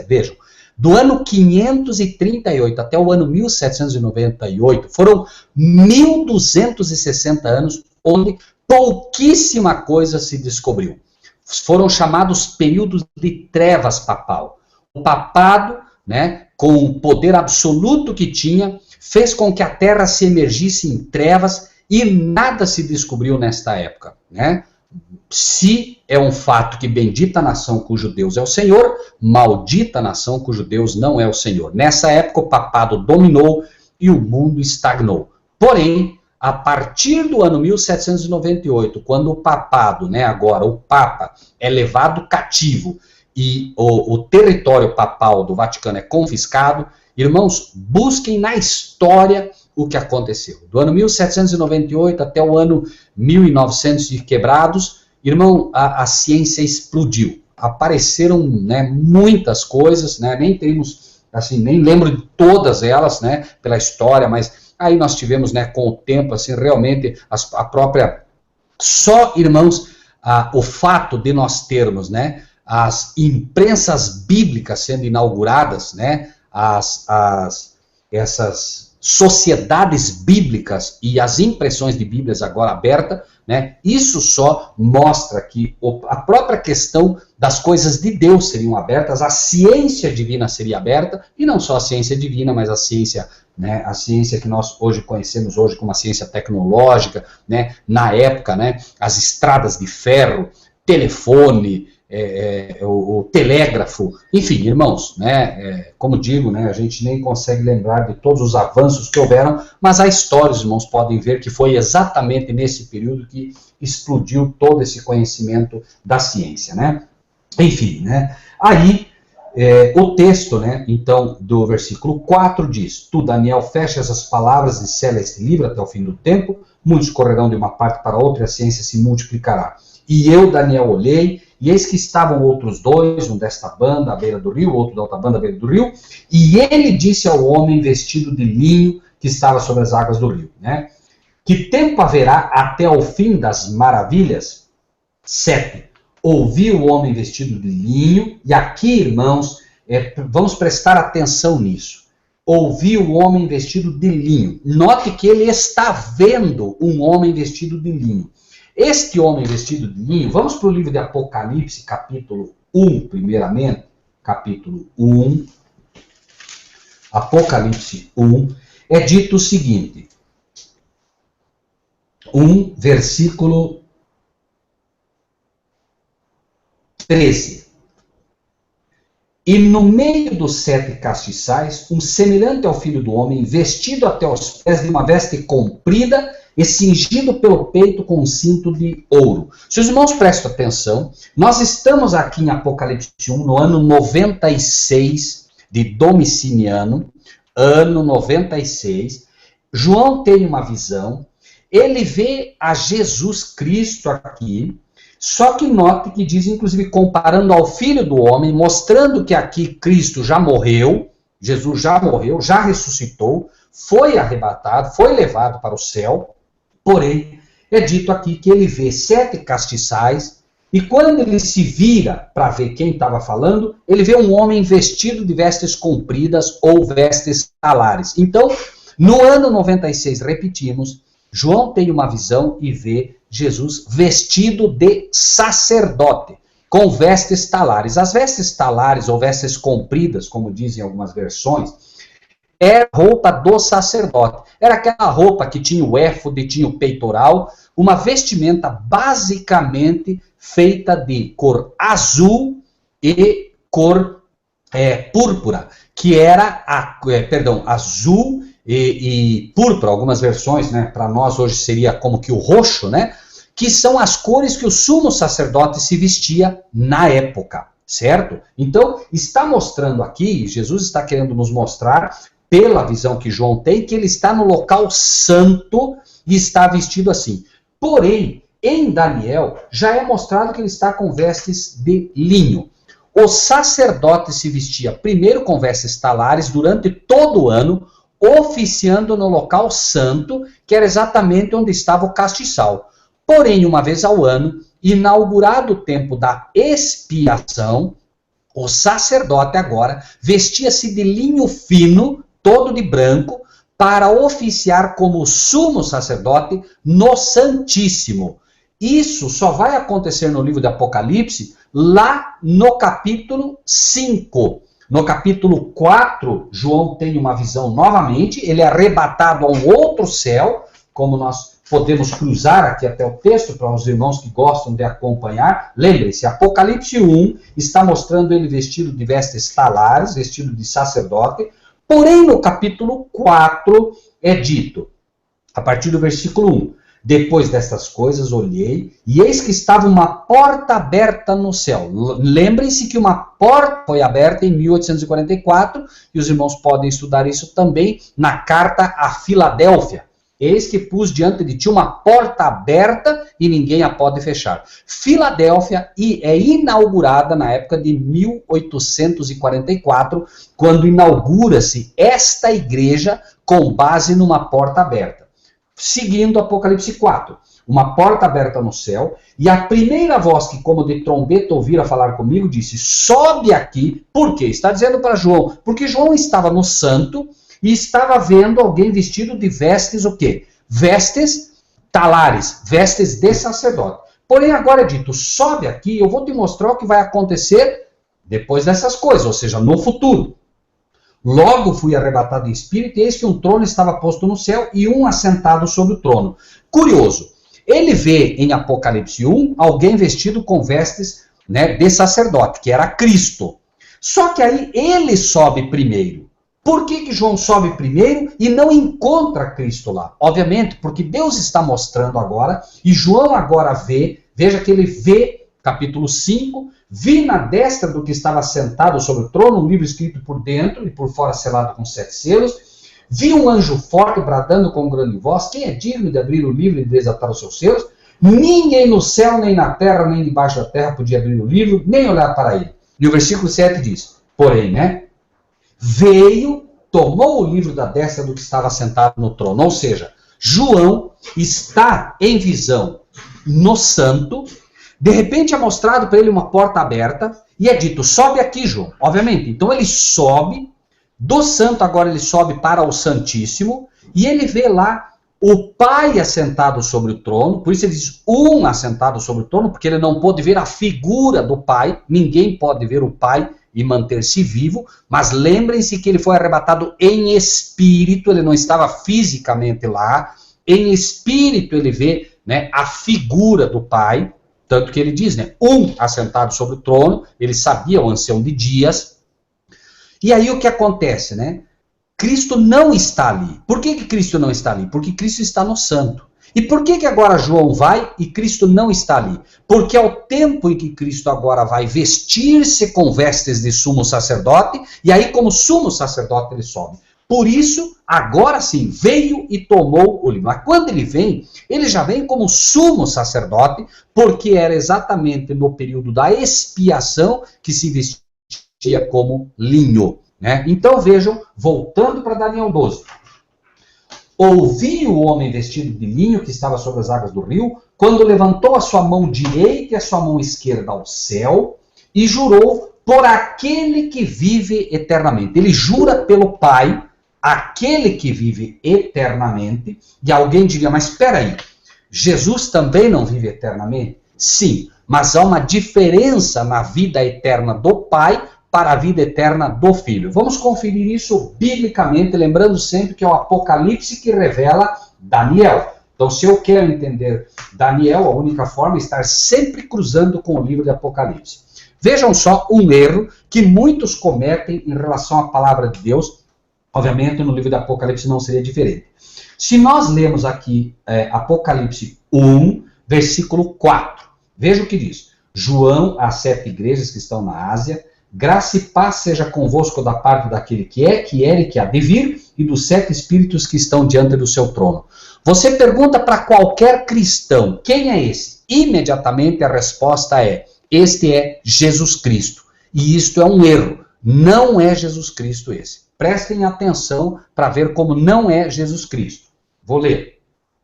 vejam, do ano 538 até o ano 1798, foram 1.260 anos onde pouquíssima coisa se descobriu. Foram chamados períodos de trevas papal. O papado, né, com o poder absoluto que tinha, fez com que a Terra se emergisse em trevas e nada se descobriu nesta época, né? se é um fato que bendita a nação cujo Deus é o Senhor, maldita a nação cujo Deus não é o Senhor. Nessa época o papado dominou e o mundo estagnou. Porém, a partir do ano 1798, quando o papado, né, agora o Papa, é levado cativo e o território papal do Vaticano é confiscado, irmãos, busquem na história o que aconteceu. Do ano 1798 até o ano 1900 e quebrados, irmão, a ciência explodiu. Apareceram, né, muitas coisas, né, nem temos, assim, nem lembro de todas elas, né, pela história, mas aí nós tivemos, né, com o tempo, assim, realmente a própria... Só, irmãos, o fato de nós termos, né, as imprensas bíblicas sendo inauguradas, né, essas sociedades bíblicas e as impressões de Bíblias agora abertas, né, isso só mostra que a própria questão das coisas de Deus seriam abertas, a ciência divina seria aberta, e não só a ciência divina, mas a ciência, né, a ciência que nós hoje conhecemos hoje como a ciência tecnológica, né, na época, né, as estradas de ferro, telefone, o telégrafo, enfim, irmãos, né, como digo, né, a gente nem consegue lembrar de todos os avanços que houveram, mas a história, os irmãos podem ver que foi exatamente nesse período que explodiu todo esse conhecimento da ciência, né? Enfim, né, aí o texto, né, então, do versículo 4 diz: Tu, Daniel, fechas as palavras e sela este livro até o fim do tempo, muitos correrão de uma parte para outra e a ciência se multiplicará. E eu, Daniel, olhei, e eis que estavam outros dois, um desta banda à beira do rio, outro da outra banda à beira do rio, e ele disse ao homem vestido de linho que estava sobre as águas do rio, né? Que tempo haverá até ao fim das maravilhas? 7. Ouvi o homem vestido de linho, e aqui, irmãos, vamos prestar atenção nisso. Ouvi o homem vestido de linho. Note que ele está vendo um homem vestido de linho. Este homem vestido de linho, vamos para o livro de Apocalipse, capítulo 1, primeiramente, capítulo 1, Apocalipse 1, é dito o seguinte, 1, versículo 13. E no meio dos 7 castiçais, um semelhante ao filho do homem, vestido até os pés de uma veste comprida e cingido pelo peito com um cinto de ouro. Se os irmãos prestam atenção, nós estamos aqui em Apocalipse 1, no ano 96 de Domiciano, ano 96. João tem uma visão, ele vê a Jesus Cristo aqui, só que note que diz, inclusive, comparando ao Filho do Homem, mostrando que aqui Cristo já morreu, Jesus já morreu, já ressuscitou, foi arrebatado, foi levado para o céu. Porém, é dito aqui que ele vê 7 castiçais, e quando ele se vira para ver quem estava falando, ele vê um homem vestido de vestes compridas ou vestes alares. Então, no ano 96, repetimos, João tem uma visão e vê Jesus vestido de sacerdote, com vestes talares. As vestes talares ou vestes compridas, como dizem algumas versões, era a roupa do sacerdote. Era aquela roupa que tinha o éfode, tinha o peitoral, uma vestimenta basicamente feita de cor azul e cor púrpura, que era, azul e púrpura, algumas versões, né, para nós hoje seria como que o roxo, né, que são as cores que o sumo sacerdote se vestia na época, certo? Então, está mostrando aqui, Jesus está querendo nos mostrar, pela visão que João tem, que ele está no local santo e está vestido assim. Porém, em Daniel, já é mostrado que ele está com vestes de linho. O sacerdote se vestia primeiro com vestes talares durante todo o ano, oficiando no local santo, que era exatamente onde estava o castiçal. Porém, uma vez ao ano, inaugurado o tempo da expiação, o sacerdote agora vestia-se de linho fino, todo de branco, para oficiar como sumo sacerdote no Santíssimo. Isso só vai acontecer no livro de Apocalipse, lá no capítulo 5. No capítulo 4, João tem uma visão novamente, ele é arrebatado a um outro céu, como nós podemos cruzar aqui até o texto para os irmãos que gostam de acompanhar. Lembre-se, Apocalipse 1 está mostrando ele vestido de vestes talares, vestido de sacerdote. Porém, no capítulo 4 é dito, a partir do versículo 1, depois destas coisas olhei, e eis que estava uma porta aberta no céu. Lembrem-se que uma porta foi aberta em 1844, e os irmãos podem estudar isso também na carta a Filadélfia. Eis que pus diante de ti uma porta aberta e ninguém a pode fechar. Filadélfia é inaugurada na época de 1844, quando inaugura-se esta igreja com base numa porta aberta. Seguindo Apocalipse 4, uma porta aberta no céu, e a primeira voz que como de trombeta ouvira falar comigo, disse, sobe aqui. Por quê? Está dizendo para João, porque João estava no santo e estava vendo alguém vestido de vestes o quê? Vestes talares, vestes de sacerdote. Porém agora é dito, sobe aqui, eu vou te mostrar o que vai acontecer depois dessas coisas, ou seja, no futuro. Logo fui arrebatado em espírito, e eis que um trono estava posto no céu, e um assentado sobre o trono. Curioso, ele vê em Apocalipse 1, alguém vestido com vestes, né, de sacerdote, que era Cristo. Só que aí ele sobe primeiro. Por que João sobe primeiro e não encontra Cristo lá? Obviamente, porque Deus está mostrando agora, e João agora vê, veja que ele vê, capítulo 5, vi na destra do que estava sentado sobre o trono, um livro escrito por dentro e por fora selado com 7 selos. Vi um anjo forte bradando com grande voz, quem é digno de abrir o livro e de desatar os seus selos? Ninguém no céu, nem na terra, nem debaixo da terra podia abrir o livro, nem olhar para ele. E o versículo 7 diz, porém, né? Veio, tomou o livro da destra do que estava sentado no trono. Ou seja, João está em visão no santo. De repente é mostrado para ele uma porta aberta e é dito, sobe aqui, João. Obviamente, então ele sobe, do santo agora ele sobe para o santíssimo, e ele vê lá o Pai assentado sobre o trono, por isso ele diz um assentado sobre o trono, porque ele não pôde ver a figura do Pai, ninguém pode ver o Pai e manter-se vivo, mas lembrem-se que ele foi arrebatado em espírito, ele não estava fisicamente lá, em espírito ele vê, né, a figura do Pai, tanto que ele diz, né, um assentado sobre o trono, ele sabia o ancião de dias. E aí o que acontece, né? Cristo não está ali. Por que Cristo não está ali? Porque Cristo está no santo. E por que agora João vai e Cristo não está ali? Porque ao tempo em que Cristo agora vai vestir-se com vestes de sumo sacerdote, e aí como sumo sacerdote ele sobe. Por isso, agora sim, veio e tomou o livro. Mas quando ele vem, ele já vem como sumo sacerdote, porque era exatamente no período da expiação que se vestia como linho. Né? Então vejam, voltando para Daniel 12. Ouvi o homem vestido de linho que estava sobre as águas do rio, quando levantou a sua mão direita e a sua mão esquerda ao céu, e jurou por aquele que vive eternamente. Ele jura pelo Pai, aquele que vive eternamente. E alguém diria, mas espera aí, Jesus também não vive eternamente? Sim, mas há uma diferença na vida eterna do Pai para a vida eterna do Filho. Vamos conferir isso biblicamente, lembrando sempre que é o Apocalipse que revela Daniel. Então, se eu quero entender Daniel, a única forma é estar sempre cruzando com o livro de Apocalipse. Vejam só um erro que muitos cometem em relação à palavra de Deus. Obviamente, no livro de Apocalipse não seria diferente. Se nós lemos aqui Apocalipse 1, versículo 4, veja o que diz. João, às 7 igrejas que estão na Ásia, graça e paz seja convosco da parte daquele que é, que era e que há de vir, e dos 7 espíritos que estão diante do seu trono. Você pergunta para qualquer cristão, quem é esse? Imediatamente a resposta é, este é Jesus Cristo. E isto é um erro. Não é Jesus Cristo esse. Prestem atenção para ver como não é Jesus Cristo. Vou ler.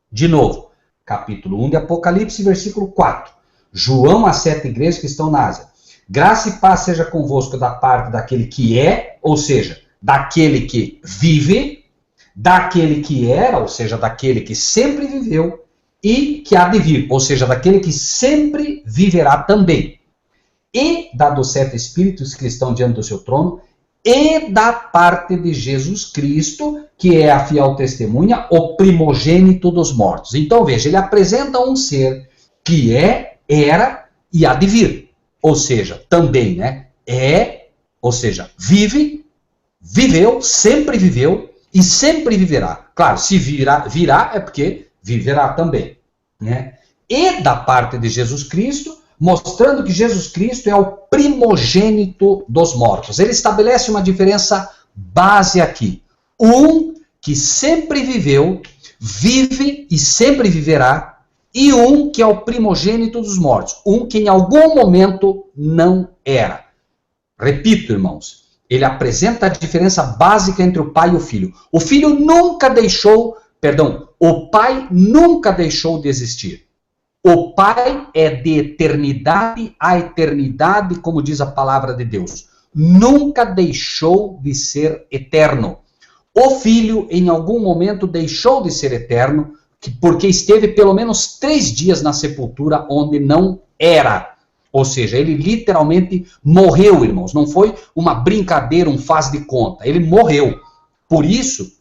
De novo. Capítulo 1 de Apocalipse, versículo 4. João às 7 igrejas que estão na Ásia. Graça e paz seja convosco da parte daquele que é, ou seja, daquele que vive, daquele que era, ou seja, daquele que sempre viveu, e que há de vir, ou seja, daquele que sempre viverá também. E da dos 7 espíritos que estão diante do seu trono, e da parte de Jesus Cristo, que é a fiel testemunha, o primogênito dos mortos. Então, veja, ele apresenta um ser que é, era e há de vir. Ou seja, também, né? Ou seja, vive, viveu, sempre viveu e sempre viverá. Claro, se virá é porque viverá também, né? E da parte de Jesus Cristo, mostrando que Jesus Cristo é o primogênito dos mortos. Ele estabelece uma diferença base aqui. Um que sempre viveu, vive e sempre viverá, e um que é o primogênito dos mortos. Um que em algum momento não era. Repito, irmãos, ele apresenta a diferença básica entre o pai e o filho. O filho nunca deixou, o pai nunca deixou de existir. O Pai é de eternidade a eternidade, como diz a palavra de Deus. Nunca deixou de ser eterno. O Filho, em algum momento, deixou de ser eterno, porque esteve pelo menos 3 dias na sepultura, onde não era. Ou seja, ele literalmente morreu, irmãos. Não foi uma brincadeira, um faz de conta. Ele morreu. Por isso,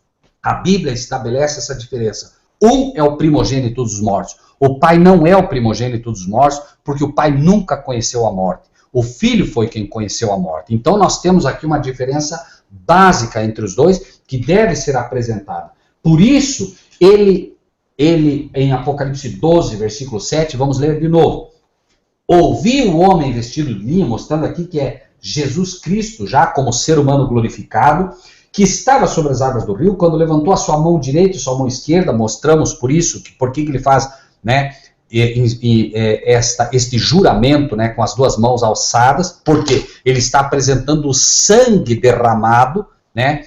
a Bíblia estabelece essa diferença. Um é o primogênito dos mortos. O pai não é o primogênito dos mortos, porque o pai nunca conheceu a morte. O filho foi quem conheceu a morte. Então nós temos aqui uma diferença básica entre os dois, que deve ser apresentada. Por isso, ele em Apocalipse 12, versículo 7, vamos ler de novo. Ouvi o homem vestido de linho, mostrando aqui que é Jesus Cristo, já como ser humano glorificado, que estava sobre as águas do rio, quando levantou a sua mão direita e sua mão esquerda, mostramos por isso, por que ele faz, né, este juramento, né, com as 2 mãos alçadas, porque ele está apresentando o sangue derramado, né,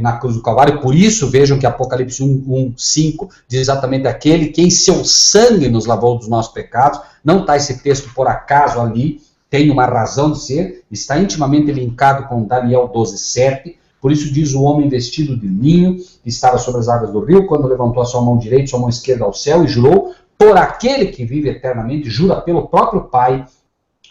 na cruz do Calvário. Por isso, vejam que Apocalipse 1:5 diz exatamente aquele que em seu sangue nos lavou dos nossos pecados. Não está esse texto por acaso ali, tem uma razão de ser, está intimamente linkado com Daniel 12:7. Por isso diz o homem vestido de linho, que estava sobre as águas do rio, quando levantou a sua mão direita e sua mão esquerda ao céu e jurou por aquele que vive eternamente, jura pelo próprio Pai.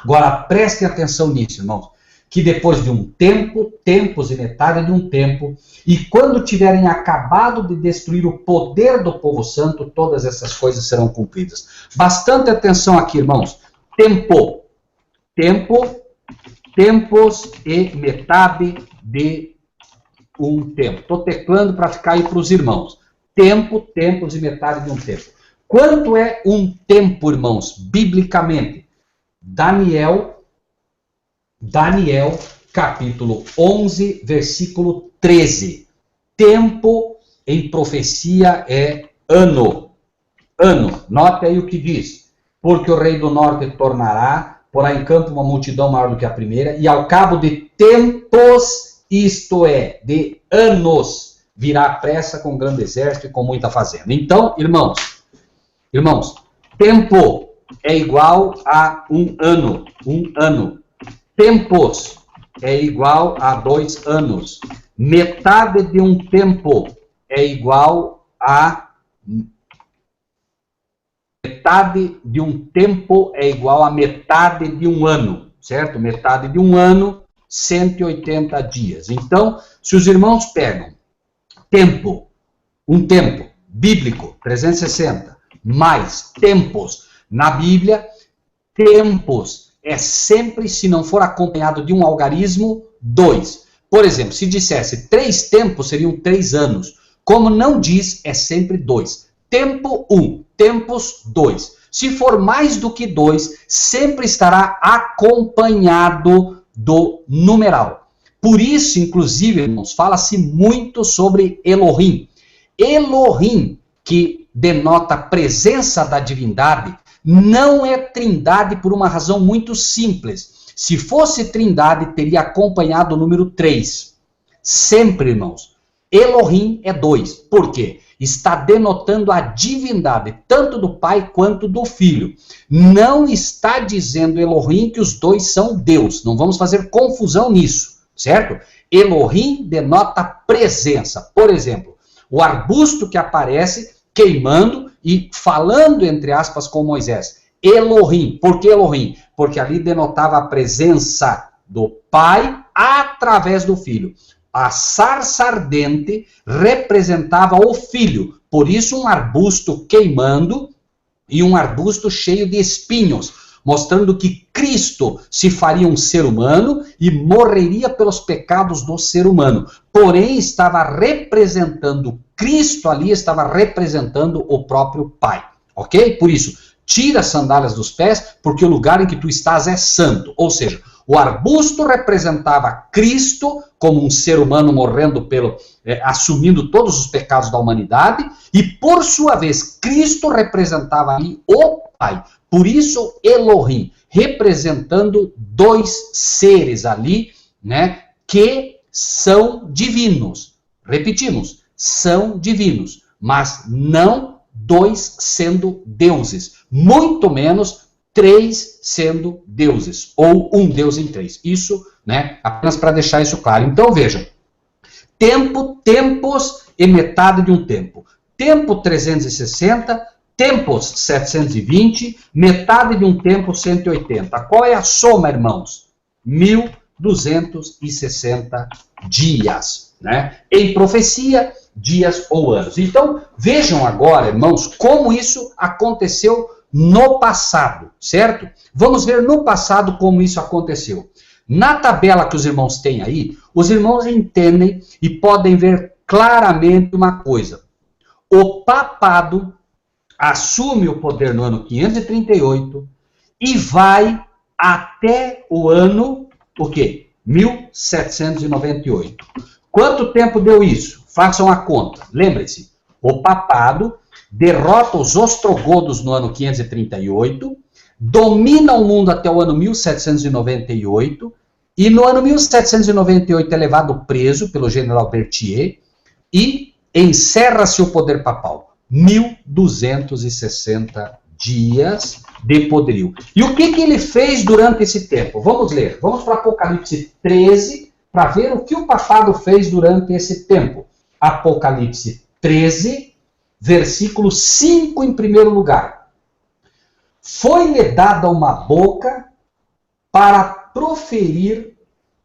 Agora prestem atenção nisso, irmãos, que depois de um tempo, tempos e metade de um tempo, e quando tiverem acabado de destruir o poder do povo santo, todas essas coisas serão cumpridas. Bastante atenção aqui, irmãos. Tempo, tempos e metade de um tempo. Estou teclando para ficar aí para os irmãos. Tempo, tempos e metade de um tempo. Quanto é um tempo, irmãos, biblicamente? Daniel, capítulo 11, versículo 13. Tempo em profecia é ano. Ano. Note aí o que diz. Porque o rei do norte tornará, porá em campo uma multidão maior do que a primeira, e ao cabo de tempos, isto é, de anos, virá à pressa com grande exército e com muita fazenda. Então, irmãos, tempo é igual a um ano. Tempos é igual a 2 anos. Metade de um tempo é igual a... Metade de um tempo é igual a metade de um ano, certo? Metade de um ano, 180 dias. Então, se os irmãos pegam um tempo bíblico, 360, mais tempos na Bíblia, tempos é sempre, se não for acompanhado de um algarismo, 2. Por exemplo, se dissesse 3 tempos, seriam 3 anos. Como não diz, é sempre 2. Tempo 1, tempos 2. Se for mais do que 2, sempre estará acompanhado do numeral. Por isso, inclusive, irmãos, fala-se muito sobre Elohim. Elohim, que denota a presença da divindade, não é trindade por uma razão muito simples. Se fosse trindade, teria acompanhado o número 3. Sempre, irmãos. Elohim é 2. Por quê? Está denotando a divindade, tanto do Pai quanto do Filho. Não está dizendo Elohim que os dois são Deus. Não vamos fazer confusão nisso, certo? Elohim denota presença. Por exemplo, o arbusto que aparece queimando e falando, entre aspas, com Moisés. Elohim. Por que Elohim? Porque ali denotava a presença do Pai através do Filho. A sarça ardente representava o Filho, por isso um arbusto queimando e um arbusto cheio de espinhos, mostrando que Cristo se faria um ser humano e morreria pelos pecados do ser humano. Porém, estava representando Cristo ali, estava representando o próprio Pai. Ok? Por isso, tira as sandálias dos pés, porque o lugar em que tu estás é santo. Ou seja, o arbusto representava Cristo como um ser humano morrendo assumindo todos os pecados da humanidade, e por sua vez, Cristo representava ali o Pai. Por isso, Elohim, representando dois seres ali, né, que são divinos. Repetimos, são divinos, mas não dois sendo deuses, muito menos três sendo deuses, ou um Deus em três. Isso, né, apenas para deixar isso claro. Então, vejam, tempos e metade de um tempo. Tempo 360, tempos 720, metade de um tempo 180. Qual é a soma, irmãos? 1260 dias, né? Em profecia, dias ou anos. Então, vejam agora, irmãos, como isso aconteceu no passado, certo? Vamos ver no passado como isso aconteceu. Na tabela que os irmãos têm aí, os irmãos entendem e podem ver claramente uma coisa. O papado assume o poder no ano 538 e vai até o ano, o quê? 1798. Quanto tempo deu isso? Façam a conta. Lembrem-se, o papado derrota os ostrogodos no ano 538, domina o mundo até o ano 1798, e no ano 1798 é levado preso pelo general Berthier e encerra-se o poder papal. 1260 dias de poderio. E o que ele fez durante esse tempo? Vamos ler. Vamos para Apocalipse 13 para ver o que o papado fez durante esse tempo. Apocalipse 13, versículo 5 em primeiro lugar. Foi-lhe dada uma boca para proferir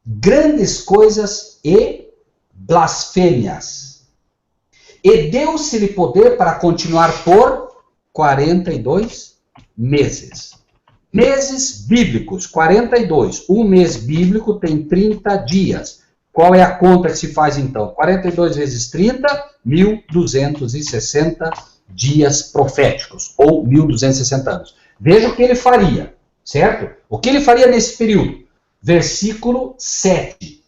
grandes coisas e blasfêmias. E deu-se-lhe poder para continuar por 42 meses. Meses bíblicos, 42. Um mês bíblico tem 30 dias. Qual é a conta que se faz então? 42 vezes 30, 1260 dias proféticos, ou 1260 anos. Veja o que ele faria, certo? O que ele faria nesse período? Versículo 7.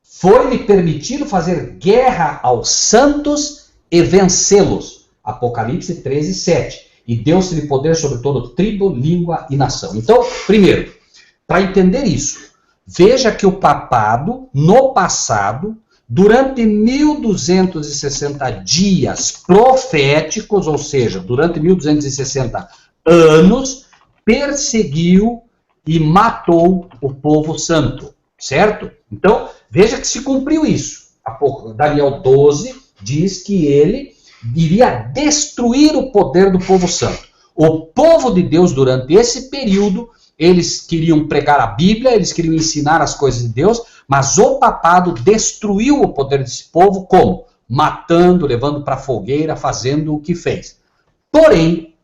Foi-lhe permitido fazer guerra aos santos e vencê-los. Apocalipse 13, 7. E deu-se-lhe poder sobre todo tribo, língua e nação. Então, primeiro, para entender isso, veja que o papado, no passado, durante 1260 dias proféticos, ou seja, durante 1260 anos, perseguiu e matou o povo santo, certo? Então, veja que se cumpriu isso. Daniel 12 diz que ele iria destruir o poder do povo santo. O povo de Deus, durante esse período, eles queriam pregar a Bíblia, eles queriam ensinar as coisas de Deus, mas o papado destruiu o poder desse povo como? Matando, levando para a fogueira, fazendo o que fez. Porém,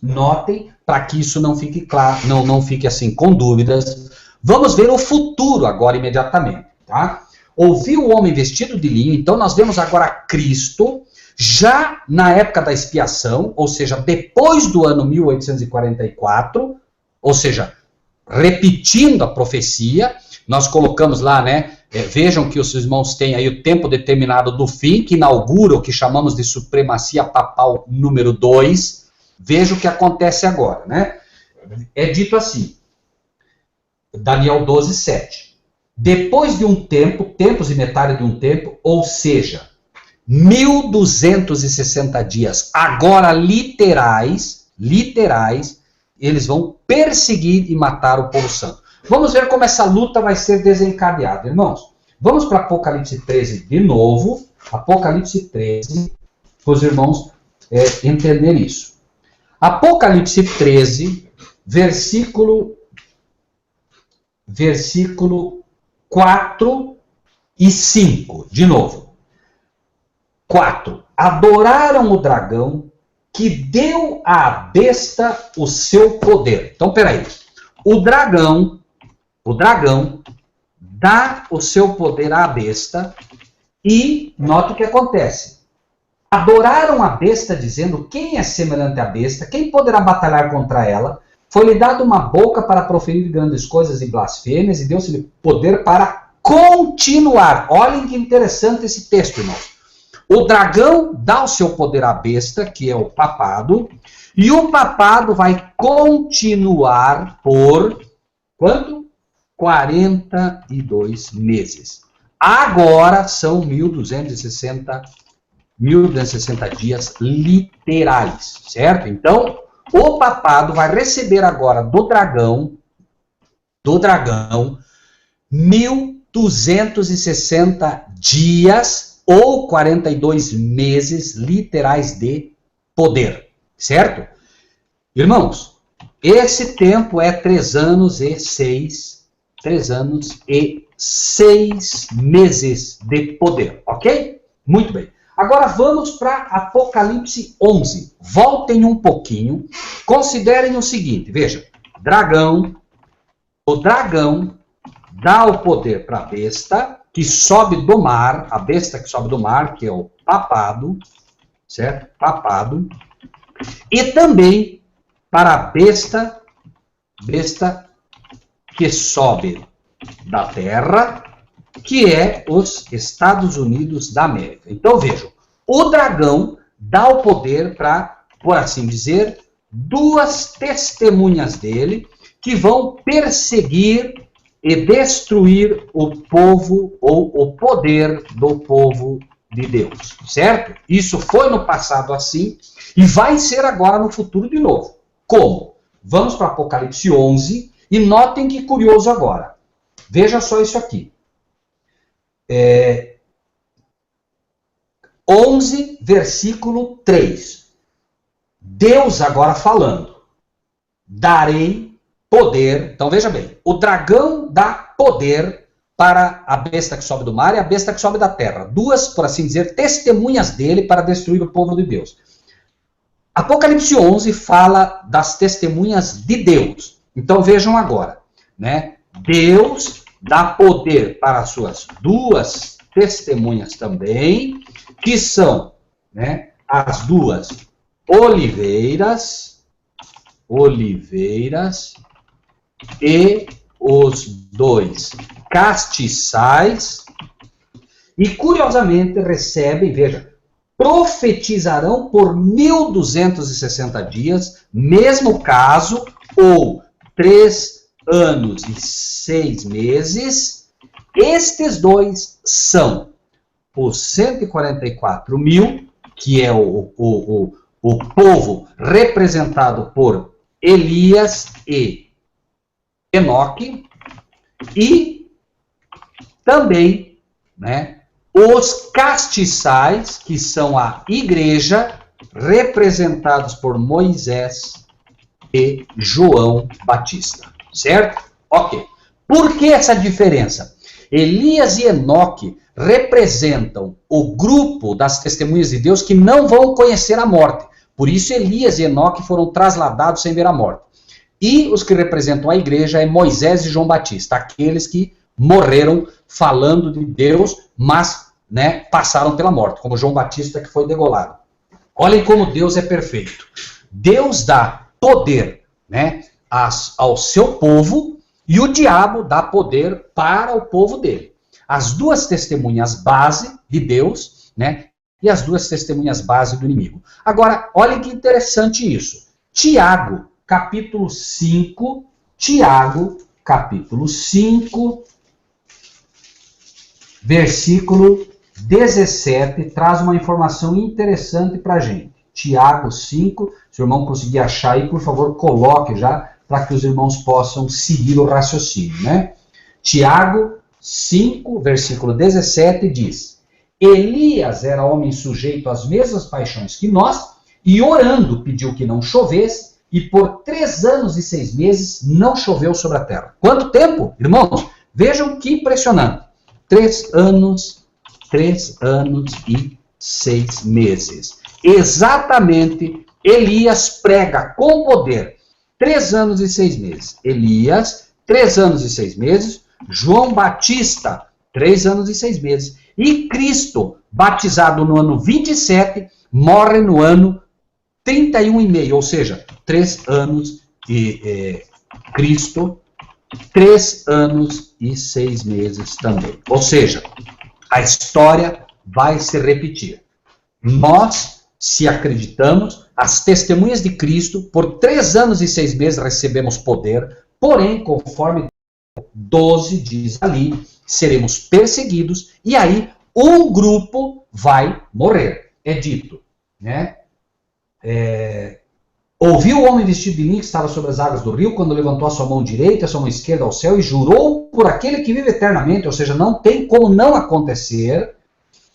notem, para que isso não fique claro, não fique assim com dúvidas, vamos ver o futuro agora imediatamente, tá? Ouviu o homem vestido de linho, então nós vemos agora Cristo, já na época da expiação, ou seja, depois do ano 1844, ou seja, repetindo a profecia, nós colocamos lá, né, vejam que os irmãos têm aí o tempo determinado do fim, que inaugura o que chamamos de supremacia papal número 2, veja o que acontece agora, né, é dito assim, Daniel 12, 7, depois de um tempo, tempos e metade de um tempo, ou seja, 1260 dias, agora literais, eles vão perseguir e matar o povo santo. Vamos ver como essa luta vai ser desencadeada, irmãos. Vamos para Apocalipse 13 de novo, Apocalipse 13, para os irmãos entenderem isso. Apocalipse 13, versículo versículo 4 e 5. De novo. 4. Adoraram o dragão que deu à besta o seu poder. Então, peraí. O dragão dá o seu poder à besta e nota o que acontece. Adoraram a besta dizendo, quem é semelhante à besta? Quem poderá batalhar contra ela? Foi-lhe dado uma boca para proferir grandes coisas e blasfêmias e deu-se-lhe poder para continuar. Olhem que interessante esse texto, irmãos. O dragão dá o seu poder à besta, que é o papado, e o papado vai continuar por quanto? 42 meses. Agora são 1260 dias literais, certo? Então, o papado vai receber agora do dragão 1260 dias ou 42 meses literais de poder, certo? Irmãos, esse tempo é 3 anos e 6 meses de poder, ok? Muito bem. Agora vamos para Apocalipse 11. Voltem um pouquinho, considerem o seguinte, veja, o dragão dá o poder para a besta, que sobe do mar, a besta que sobe do mar, que é o papado, certo? Papado. E também para a besta que sobe da terra, que é os Estados Unidos da América. Então vejam, o dragão dá o poder para, por assim dizer, 2 testemunhas dele, que vão perseguir e destruir o povo ou o poder do povo de Deus, certo? Isso foi no passado assim e vai ser agora no futuro de novo. Como? Vamos para Apocalipse 11 e notem que curioso agora. Veja só isso aqui. 11, versículo 3. Deus agora falando. Darei poder, então veja bem, o dragão dá poder para a besta que sobe do mar e a besta que sobe da terra. 2, por assim dizer, testemunhas dele para destruir o povo de Deus. Apocalipse 11 fala das testemunhas de Deus. Então vejam agora, né? Deus dá poder para as suas 2 testemunhas também, que são, né, as 2 oliveiras e os 2 castiçais, e curiosamente recebem, veja, profetizarão por 1260 dias, mesmo caso, ou 3 anos e 6 meses. Estes 2 são os 144 mil, que é o povo representado por Elias e Enoque, e também, né, os castiçais, que são a igreja, representados por Moisés e João Batista, certo? Ok. Por que essa diferença? Elias e Enoque representam o grupo das testemunhas de Deus que não vão conhecer a morte. Por isso Elias e Enoque foram trasladados sem ver a morte. E os que representam a igreja é Moisés e João Batista, aqueles que morreram falando de Deus, mas, né, passaram pela morte, como João Batista que foi degolado. Olhem como Deus é perfeito. Deus dá poder, né, ao seu povo, e o diabo dá poder para o povo dele. As 2 testemunhas base de Deus, né, e as 2 testemunhas base do inimigo. Agora, olhem que interessante isso. Tiago, capítulo 5, versículo 17, traz uma informação interessante para a gente. Tiago 5, se o irmão conseguir achar aí, por favor, coloque já, para que os irmãos possam seguir o raciocínio, né? Tiago 5, versículo 17 diz: Elias era homem sujeito às mesmas paixões que nós, e orando pediu que não chovesse, e por 3 anos e 6 meses não choveu sobre a terra. Quanto tempo, irmãos? Vejam que impressionante. 3 anos e 6 meses. Exatamente, Elias prega com poder. 3 anos e 6 meses. Elias, 3 anos e 6 meses. João Batista, 3 anos e 6 meses. E Cristo, batizado no ano 27, morre no ano 31,5, ou seja, 3 anos e Cristo, 3 anos e 6 meses também. Ou seja, a história vai se repetir. Nós, se acreditamos, as testemunhas de Cristo, por 3 anos e 6 meses recebemos poder, porém, conforme 12 diz ali, seremos perseguidos, e aí um grupo vai morrer. É dito, né? Ouviu o homem vestido de linho que estava sobre as águas do rio, quando levantou a sua mão direita e a sua mão esquerda ao céu, e jurou por aquele que vive eternamente, ou seja, não tem como não acontecer,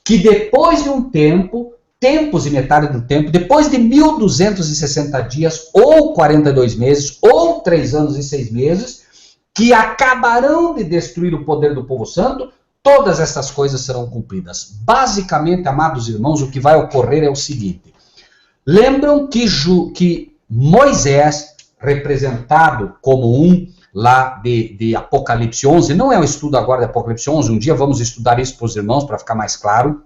que depois de um tempo, tempos e metade do tempo, depois de 1260 dias, ou 42 meses, ou 3 anos e 6 meses, que acabarão de destruir o poder do povo santo, todas essas coisas serão cumpridas. Basicamente, amados irmãos, o que vai ocorrer é o seguinte. Lembram que Moisés, representado como um lá de Apocalipse 11, não é um estudo agora de Apocalipse 11, um dia vamos estudar isso para os irmãos para ficar mais claro.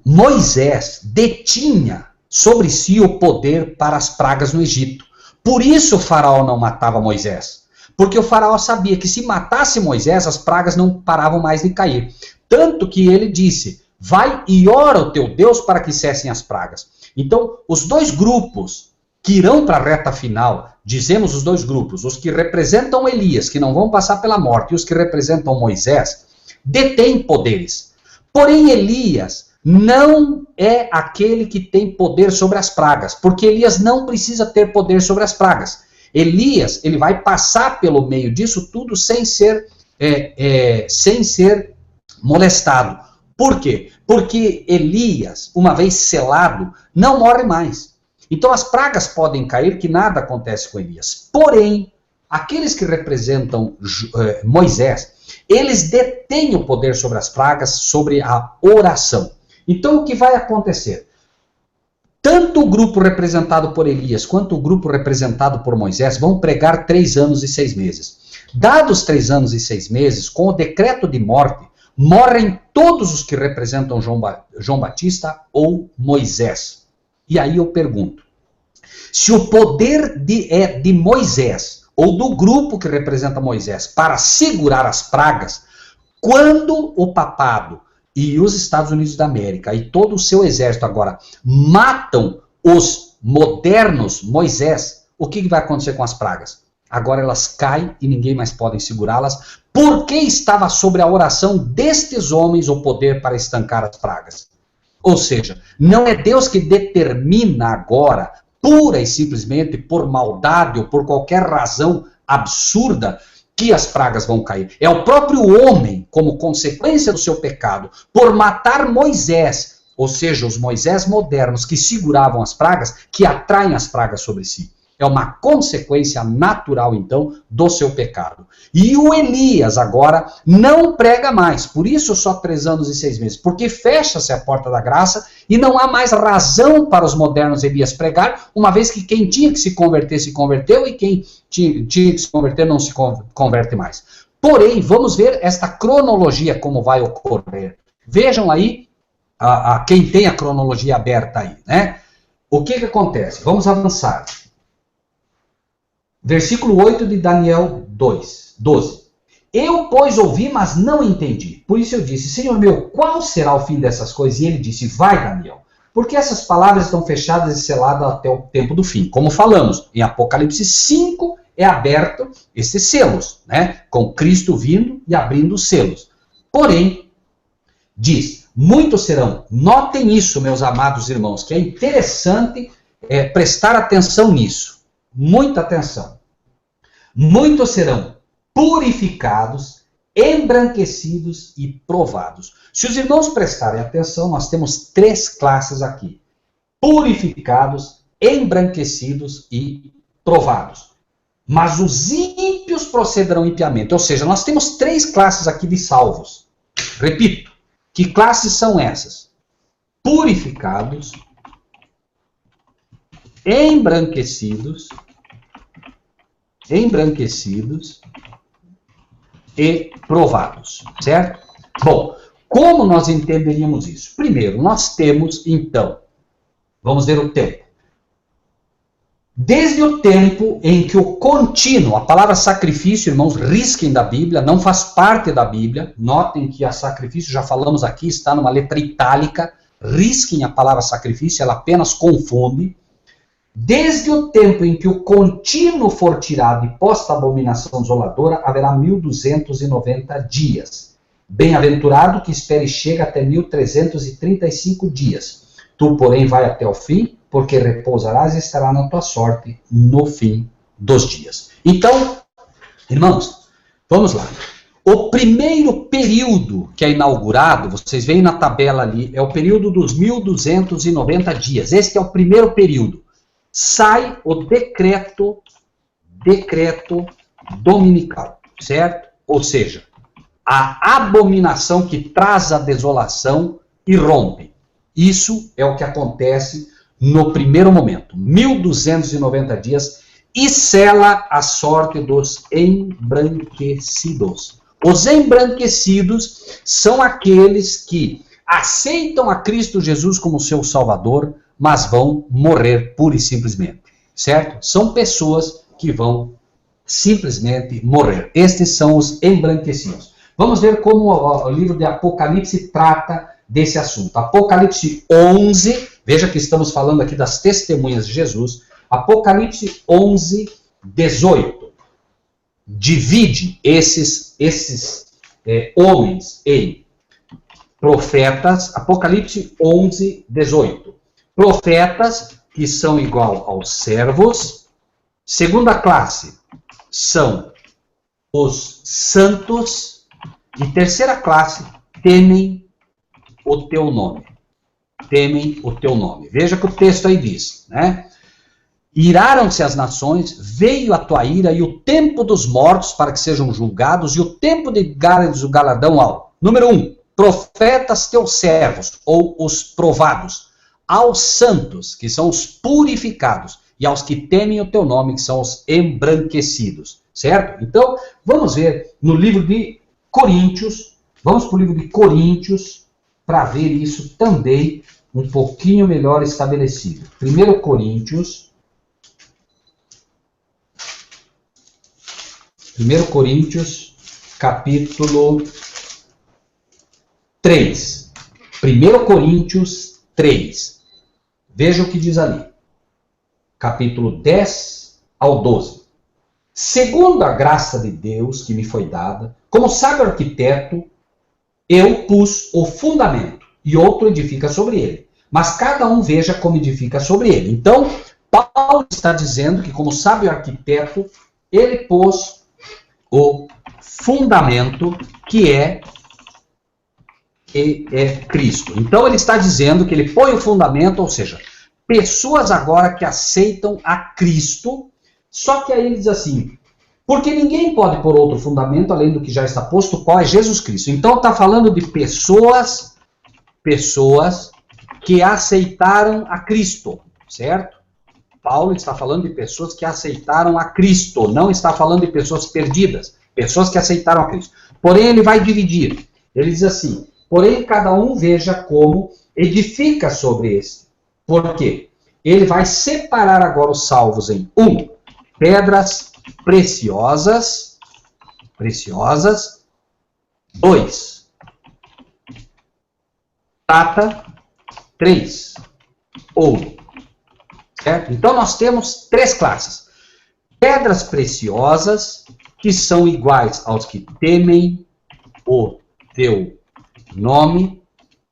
Moisés detinha sobre si o poder para as pragas no Egito. Por isso o faraó não matava Moisés. Porque o faraó sabia que se matasse Moisés, as pragas não paravam mais de cair. Tanto que ele disse, vai e ora ao teu Deus para que cessem as pragas. Então, os dois grupos que irão para a reta final, dizemos os dois grupos, os que representam Elias, que não vão passar pela morte, e os que representam Moisés, detêm poderes. Porém, Elias não é aquele que tem poder sobre as pragas, porque Elias não precisa ter poder sobre as pragas. Elias, ele vai passar pelo meio disso tudo sem ser molestado. Por quê? Porque Elias, uma vez selado, não morre mais. Então as pragas podem cair, que nada acontece com Elias. Porém, aqueles que representam Moisés, eles detêm o poder sobre as pragas, sobre a oração. Então o que vai acontecer? Tanto o grupo representado por Elias, quanto o grupo representado por Moisés, vão pregar 3 anos e 6 meses. Dados 3 anos e 6 meses, com o decreto de morte, morrem todos os que representam João Batista ou Moisés. E aí eu pergunto, se o poder é de Moisés, ou do grupo que representa Moisés, para segurar as pragas, quando o papado e os Estados Unidos da América e todo o seu exército agora matam os modernos Moisés, o que vai acontecer com as pragas? Agora elas caem e ninguém mais pode segurá-las, porque estava sobre a oração destes homens o poder para estancar as pragas. Ou seja, não é Deus que determina agora, pura e simplesmente por maldade ou por qualquer razão absurda, que as pragas vão cair. É o próprio homem, como consequência do seu pecado, por matar Moisés, ou seja, os Moisés modernos que seguravam as pragas, que atraem as pragas sobre si. É uma consequência natural, então, do seu pecado. E o Elias, agora, não prega mais. Por isso, só 3 anos e 6 meses. Porque fecha-se a porta da graça e não há mais razão para os modernos Elias pregar, uma vez que quem tinha que se converter, se converteu, e quem tinha que se converter, não se converte mais. Porém, vamos ver esta cronologia, como vai ocorrer. Vejam aí, quem tem a cronologia aberta aí, né? O que acontece? Vamos avançar. Versículo 8 de Daniel 12. Eu, pois, ouvi, mas não entendi. Por isso eu disse, Senhor meu, qual será o fim dessas coisas? E ele disse, vai, Daniel. Porque essas palavras estão fechadas e seladas até o tempo do fim. Como falamos, em Apocalipse 5 é aberto esses selos, né? Com Cristo vindo e abrindo os selos. Porém, diz, muitos serão. Notem isso, meus amados irmãos, que é interessante prestar atenção nisso. Muita atenção. Muitos serão purificados, embranquecidos e provados. Se os irmãos prestarem atenção, nós temos 3 classes aqui. purificados, embranquecidos e provados. Mas os ímpios procederão impiamente. Ou seja, nós temos 3 classes aqui de salvos. Repito, que classes são essas? Purificados, embranquecidos e provados, certo? Bom, como nós entenderíamos isso? Primeiro, nós temos, então, vamos ver o tempo. Desde o tempo em que o contínuo, a palavra sacrifício, irmãos, risquem da Bíblia, não faz parte da Bíblia. Notem que a sacrifício, já falamos aqui, está numa letra itálica. Risquem a palavra sacrifício, ela apenas confunde. Desde o tempo em que o contínuo for tirado e posta a abominação desoladora, haverá 1290 dias. Bem-aventurado que espere e chega até 1335 dias. Tu, porém, vai até o fim, porque repousarás e estará na tua sorte no fim dos dias. Então, irmãos, vamos lá. O primeiro período que é inaugurado, vocês veem na tabela ali, é o período dos 1290 dias. Este é o primeiro período. Sai o decreto dominical, certo? Ou seja, a abominação que traz a desolação irrompe. Isso é o que acontece no primeiro momento, 1290 dias, e sela a sorte dos embranquecidos. Os embranquecidos são aqueles que aceitam a Cristo Jesus como seu Salvador, mas vão morrer pura e simplesmente, certo? São pessoas que vão simplesmente morrer. Estes são os embranquecidos. Vamos ver como o livro de Apocalipse trata desse assunto. Apocalipse 11, veja que estamos falando aqui das testemunhas de Jesus. Apocalipse 11, 18. Divide esses homens em profetas. Apocalipse 11, 18. Profetas, que são igual aos servos. Segunda classe são os santos. E terceira classe, temem o teu nome. Temem o teu nome. Veja que o texto aí diz, né? Iraram-se as nações, veio a tua ira e o tempo dos mortos para que sejam julgados e o tempo de dar-lhes o galardão ao. Número 1, profetas teus servos, ou os provados, aos santos, que são os purificados, e aos que temem o teu nome, que são os embranquecidos, certo? Então, vamos ver no livro de Coríntios, vamos para o livro de Coríntios, para ver isso também um pouquinho melhor estabelecido. 1 Coríntios, capítulo 3. 1 Coríntios 3. Veja o que diz ali. Capítulo 10 ao 12. Segundo a graça de Deus que me foi dada, como sábio arquiteto, eu pus o fundamento e outro edifica sobre ele. Mas cada um veja como edifica sobre ele. Então, Paulo está dizendo que como sábio arquiteto, ele pôs o fundamento que é Cristo. Então ele está dizendo que ele põe o fundamento, ou seja, pessoas agora que aceitam a Cristo, só que aí ele diz assim, porque ninguém pode pôr outro fundamento além do que já está posto, qual é Jesus Cristo. Então está falando de pessoas que aceitaram a Cristo, certo? Paulo está falando de pessoas que aceitaram a Cristo, não está falando de pessoas perdidas, pessoas que aceitaram a Cristo. Porém, ele vai dividir. Ele diz assim, porém, cada um veja como edifica sobre esse. Por quê? Ele vai separar agora os salvos em 1, pedras preciosas. 2, prata. 3, ouro. Certo? Então nós temos 3 classes. Pedras preciosas, que são iguais aos que temem o teu nome,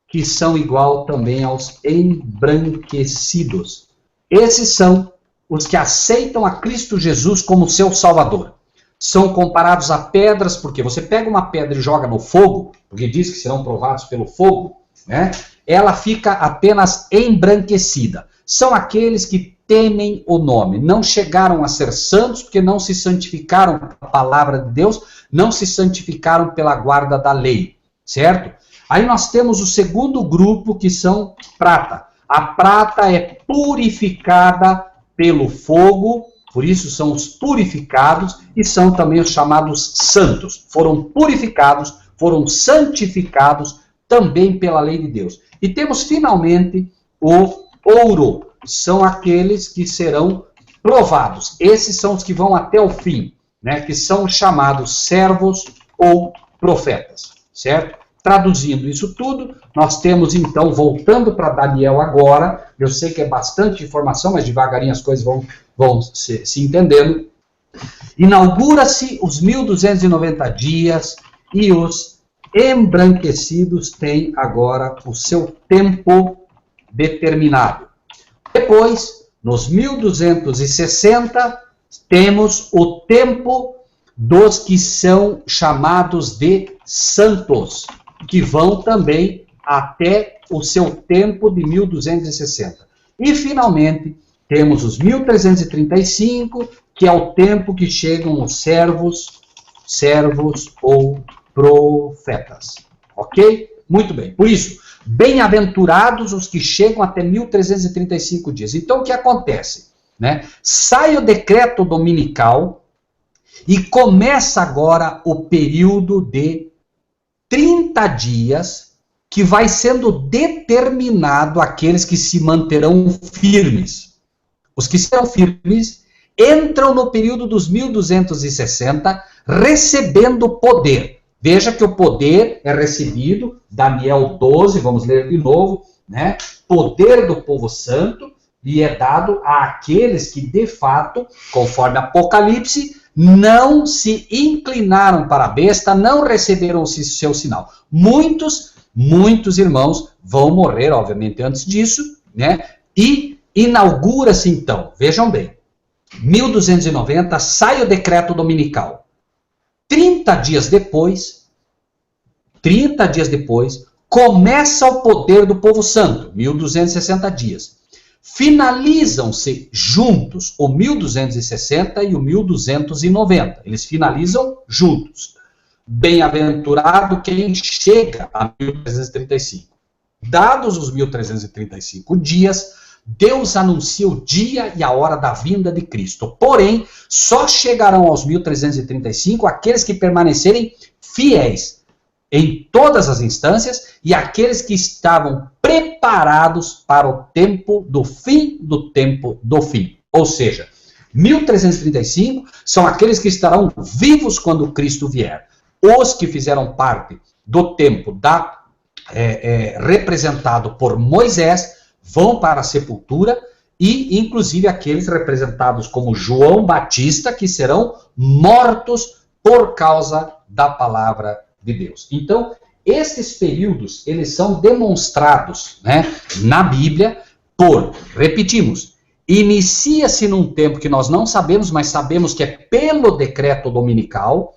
que são igual também aos embranquecidos. Esses são os que aceitam a Cristo Jesus como seu Salvador. São comparados a pedras, porque você pega uma pedra e joga no fogo, porque diz que serão provados pelo fogo, né? Ela fica apenas embranquecida. são aqueles que temem o nome. Não chegaram a ser santos porque não se santificaram pela palavra de Deus, não se santificaram pela guarda da lei, certo? Aí nós temos o segundo grupo, que são prata. A prata é purificada pelo fogo, por isso são os purificados, e são também os chamados santos. Foram purificados, foram santificados também pela lei de Deus. E temos finalmente o ouro, são aqueles que serão provados. Esses são os que vão até o fim, né, que são chamados servos ou profetas, certo? Traduzindo isso tudo, nós temos então, voltando para Daniel agora, eu sei que é bastante informação, mas devagarinho as coisas vão se entendendo. Inaugura-se os 1290 dias e os embranquecidos têm agora o seu tempo determinado. Depois, nos 1260, temos o tempo dos que são chamados de santos, que vão também até o seu tempo de 1260. E, finalmente, temos os 1335, que é o tempo que chegam os servos ou profetas. Ok? Muito bem. Por isso, bem-aventurados os que chegam até 1335 dias. Então, o que acontece? Né? Sai o decreto dominical e começa agora o período de 30 dias, que vai sendo determinado aqueles que se manterão firmes. Os que serão firmes entram no período dos 1260, recebendo poder. Veja que o poder é recebido, Daniel 12, vamos ler de novo, né? Poder do povo santo, e é dado àqueles que, de fato, conforme Apocalipse, não se inclinaram para a besta, não receberam o seu sinal. Muitos irmãos vão morrer, obviamente, antes disso, né? E inaugura-se então, vejam bem, 1290 sai o decreto dominical. 30 dias depois, começa o poder do povo santo, 1260 dias. Finalizam-se juntos o 1260 e o 1290. Eles finalizam juntos. Bem-aventurado quem chega a 1335. Dados os 1335 dias, Deus anuncia o dia e a hora da vinda de Cristo. Porém, só chegarão aos 1335 aqueles que permanecerem fiéis em todas as instâncias e aqueles que estavam preparados para o tempo do fim do tempo do fim. Ou seja, 1335 são aqueles que estarão vivos quando Cristo vier. Os que fizeram parte do tempo representado por Moisés vão para a sepultura e, inclusive, aqueles representados como João Batista, que serão mortos por causa da palavra de Deus. Então, esses períodos, eles são demonstrados, né, na Bíblia repetimos, inicia-se num tempo que nós não sabemos, mas sabemos que é pelo decreto dominical.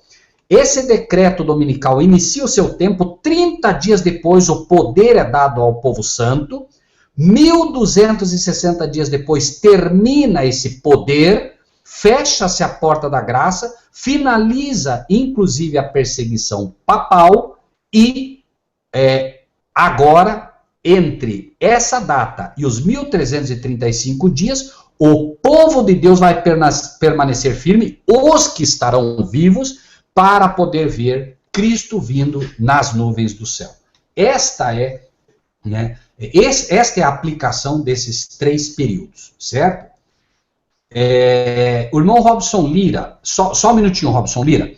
Esse decreto dominical inicia o seu tempo, 30 dias depois o poder é dado ao povo santo, 1260 dias depois termina esse poder, fecha-se a porta da graça, finaliza inclusive a perseguição papal e agora, entre essa data e os 1335 dias, o povo de Deus vai permanecer firme, os que estarão vivos, para poder ver Cristo vindo nas nuvens do céu. Esta é a aplicação desses 3 períodos, certo? O irmão Robson Lira, só um minutinho, Robson Lira.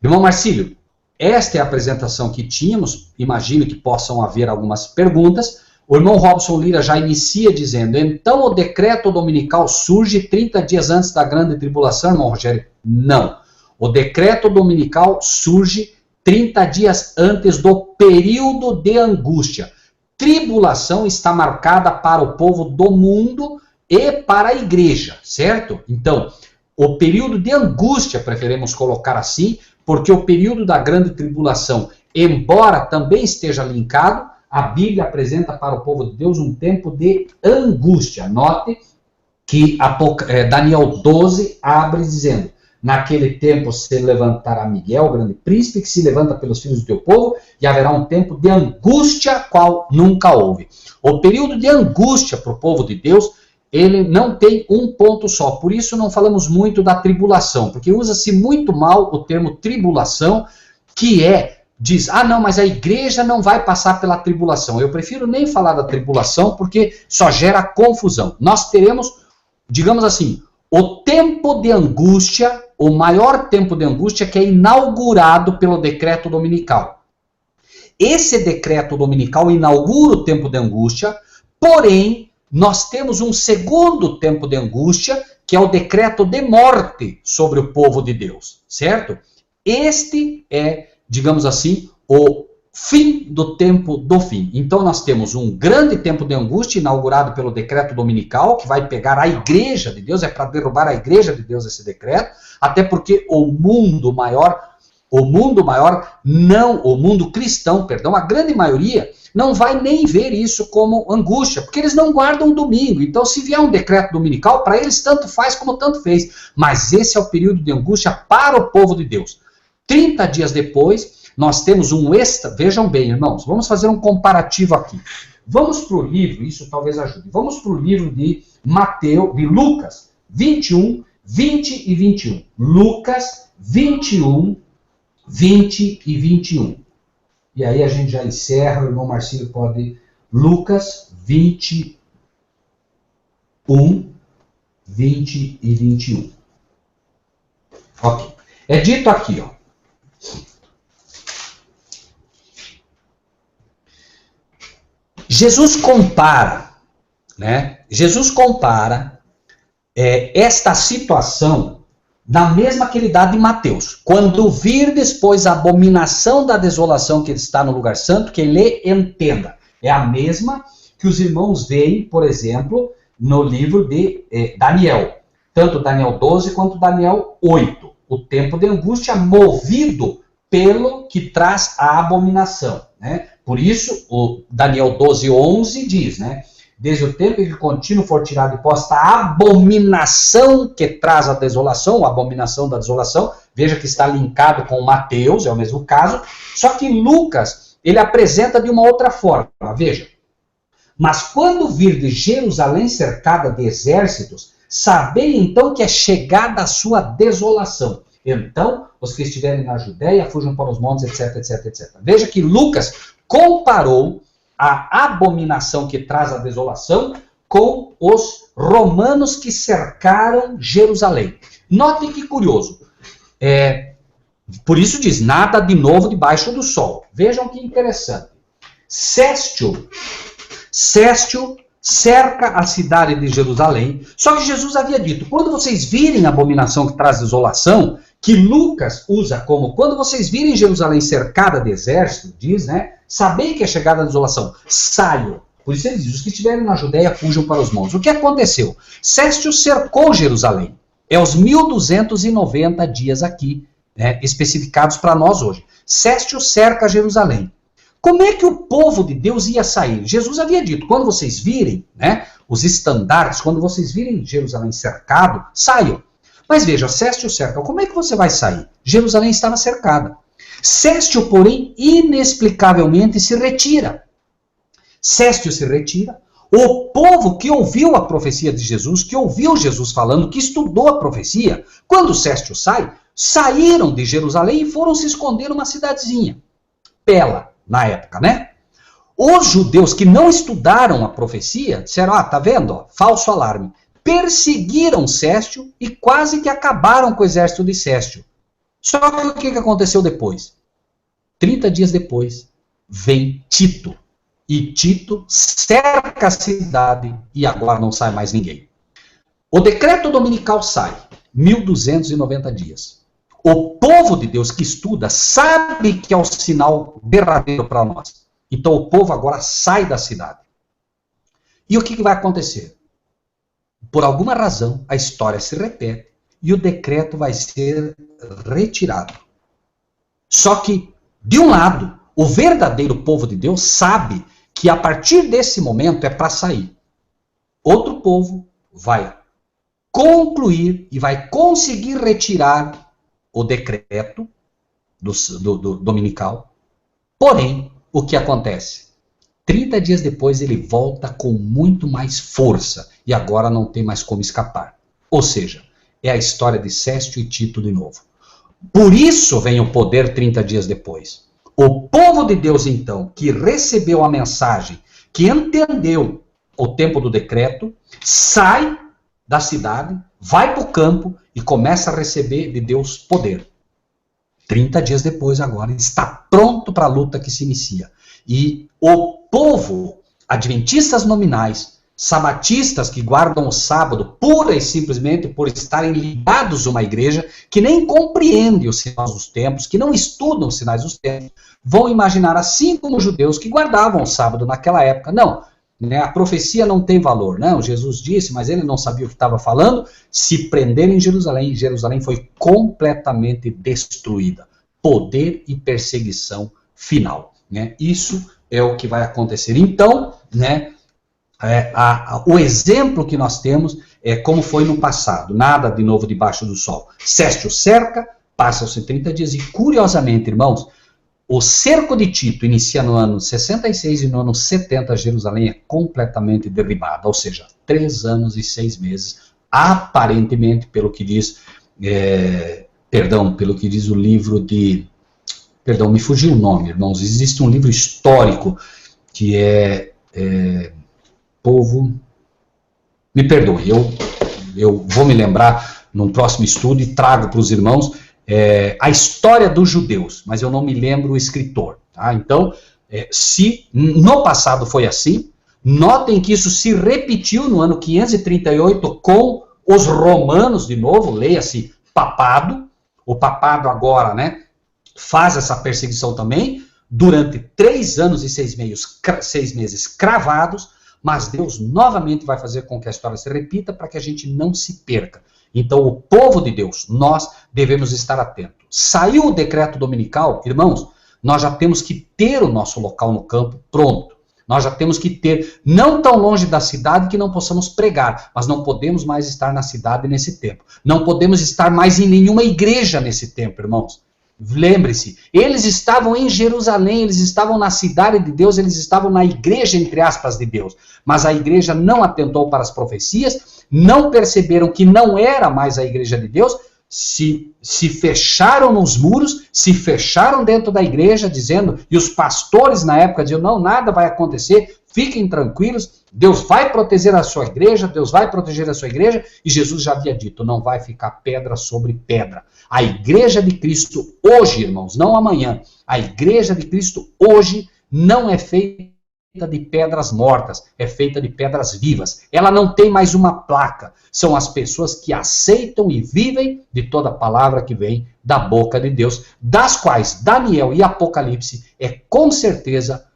Irmão Marcílio, esta é a apresentação que tínhamos, imagino que possam haver algumas perguntas. O irmão Robson Lira já inicia dizendo, então o decreto dominical surge 30 dias antes da grande tribulação, irmão Rogério? Não. O decreto dominical surge 30 dias antes do período de angústia. Tribulação está marcada para o povo do mundo e para a igreja, certo? Então, o período de angústia, preferimos colocar assim, porque o período da grande tribulação, embora também esteja linkado, a Bíblia apresenta para o povo de Deus um tempo de angústia. Note que Daniel 12 abre dizendo: naquele tempo se levantará Miguel, o grande príncipe, que se levanta pelos filhos do teu povo, e haverá um tempo de angústia, qual nunca houve. O período de angústia para o povo de Deus, ele não tem um ponto só. Por isso não falamos muito da tribulação, porque usa-se muito mal o termo tribulação, que diz, não, mas a igreja não vai passar pela tribulação. Eu prefiro nem falar da tribulação, porque só gera confusão. Nós teremos, digamos assim, o tempo de angústia, o maior tempo de angústia, que é inaugurado pelo decreto dominical. Esse decreto dominical inaugura o tempo de angústia, porém, nós temos um segundo tempo de angústia, que é o decreto de morte sobre o povo de Deus, certo? Este é, digamos assim, o fim do tempo do fim. Então nós temos um grande tempo de angústia inaugurado pelo decreto dominical, que vai pegar a igreja de Deus, é para derrubar a igreja de Deus esse decreto, até porque o mundo cristão, a grande maioria, não vai nem ver isso como angústia, porque eles não guardam domingo. Então, se vier um decreto dominical, para eles tanto faz como tanto fez. Mas esse é o período de angústia para o povo de Deus. 30 dias depois, nós temos vejam bem, irmãos, vamos fazer um comparativo aqui. Vamos para o livro, isso talvez ajude, vamos para o livro de Lucas 21, 20 e 21. Lucas 21, 20 e 21. E aí a gente já encerra, o irmão Marcílio pode... Lucas 21, 20 e 21. Ok. É dito aqui, ó. Jesus compara esta situação na mesma que ele dá de Mateus. Quando virdes, pois, a abominação da desolação que está no lugar santo, que ele entenda. É a mesma que os irmãos veem, por exemplo, no livro de Daniel. Tanto Daniel 12 quanto Daniel 8. O tempo de angústia movido pelo que traz a abominação. Né? Por isso, o Daniel 12, 11 diz, né? Desde o tempo em que contínuo for tirado e posta a abominação que traz a desolação, a abominação da desolação, veja que está linkado com Mateus, é o mesmo caso, só que Lucas, ele apresenta de uma outra forma, veja. Mas quando virdes Jerusalém cercada de exércitos, sabei então que é chegada a sua desolação. Então, os que estiverem na Judéia, fujam para os montes, etc, etc, etc. Veja que Lucas comparou a abominação que traz a desolação com os romanos que cercaram Jerusalém. Notem que curioso. Por isso diz, nada de novo debaixo do sol. Vejam que interessante. Céstio cerca a cidade de Jerusalém. Só que Jesus havia dito, quando vocês virem a abominação que traz desolação, que Lucas usa como, quando vocês virem Jerusalém cercada de exército, diz, né? Sabei que é chegada a desolação, saiam. Por isso ele diz, os que estiverem na Judéia fujam para os montes. O que aconteceu? Céstio cercou Jerusalém. É os 1290 dias aqui, né, especificados para nós hoje. Céstio cerca Jerusalém. Como é que o povo de Deus ia sair? Jesus havia dito, quando vocês virem, né, os estandartes, quando vocês virem Jerusalém cercado, saiam. Mas veja, Céstio cerca, como é que você vai sair? Jerusalém estava cercada. Céstio, porém, inexplicavelmente se retira. Céstio se retira. O povo que ouviu a profecia de Jesus, que ouviu Jesus falando, que estudou a profecia, quando Céstio sai, saíram de Jerusalém e foram se esconder numa cidadezinha. Pela, na época, né? Os judeus que não estudaram a profecia, disseram, tá vendo? Ó, falso alarme. Perseguiram Céstio e quase que acabaram com o exército de Céstio. Só que o que aconteceu depois? 30 dias depois, vem Tito. E Tito cerca a cidade e agora não sai mais ninguém. O decreto dominical sai, 1290 dias. O povo de Deus que estuda sabe que é o sinal derradeiro para nós. Então o povo agora sai da cidade. E o que vai acontecer? Por alguma razão, a história se repete e o decreto vai ser retirado. Só que, de um lado, o verdadeiro povo de Deus sabe que a partir desse momento é para sair. Outro povo vai concluir e vai conseguir retirar o decreto do dominical. Porém, o que acontece? 30 dias depois ele volta com muito mais força e agora não tem mais como escapar. Ou seja, é a história de Céstio e Tito de novo. Por isso vem o poder 30 dias depois. O povo de Deus, então, que recebeu a mensagem, que entendeu o tempo do decreto, sai da cidade, vai para o campo e começa a receber de Deus poder. 30 dias depois, agora, está pronto para a luta que se inicia. E o povo, adventistas nominais, sabatistas que guardam o sábado pura e simplesmente por estarem ligados a uma igreja que nem compreende os sinais dos tempos, que não estudam os sinais dos tempos, vão imaginar assim como os judeus que guardavam o sábado naquela época. Não, né, a profecia não tem valor. Não, Jesus disse, mas ele não sabia o que estava falando. Se prenderam em Jerusalém, Jerusalém foi completamente destruída. Poder e perseguição final. Né? Isso é o que vai acontecer. Então, né, o exemplo que nós temos é como foi no passado. Nada de novo debaixo do sol. Céstio cerca, passam-se 30 dias e, curiosamente, irmãos, o cerco de Tito inicia no ano 66 e no ano 70 Jerusalém é completamente derribada. Ou seja, 3 anos e 6 meses, aparentemente, pelo que diz, pelo que diz o livro de... Perdão, me fugiu o nome, irmãos. Existe um livro histórico que Povo... Me perdoe, eu vou me lembrar num próximo estudo e trago para os irmãos a história dos judeus, mas eu não me lembro o escritor. Tá? Então, se no passado foi assim, notem que isso se repetiu no ano 538 com os romanos de novo, leia-se papado. O papado agora, né, faz essa perseguição também, durante 3 anos e 6 meses cravados, mas Deus novamente vai fazer com que a história se repita para que a gente não se perca. Então, o povo de Deus, nós devemos estar atentos. Saiu o decreto dominical, irmãos, nós já temos que ter o nosso local no campo pronto. Nós já temos que ter, não tão longe da cidade que não possamos pregar, mas não podemos mais estar na cidade nesse tempo. Não podemos estar mais em nenhuma igreja nesse tempo, irmãos. Lembre-se, eles estavam em Jerusalém, eles estavam na cidade de Deus, eles estavam na igreja, entre aspas, de Deus. Mas a igreja não atentou para as profecias, não perceberam que não era mais a igreja de Deus, se fecharam nos muros, se fecharam dentro da igreja, dizendo, e os pastores na época diziam, não, nada vai acontecer, fiquem tranquilos, Deus vai proteger a sua igreja, Deus vai proteger a sua igreja, e Jesus já havia dito, não vai ficar pedra sobre pedra. A igreja de Cristo hoje, irmãos, não amanhã, a igreja de Cristo hoje não é feita de pedras mortas, é feita de pedras vivas. Ela não tem mais uma placa. São as pessoas que aceitam e vivem de toda palavra que vem da boca de Deus, das quais Daniel e Apocalipse é com certeza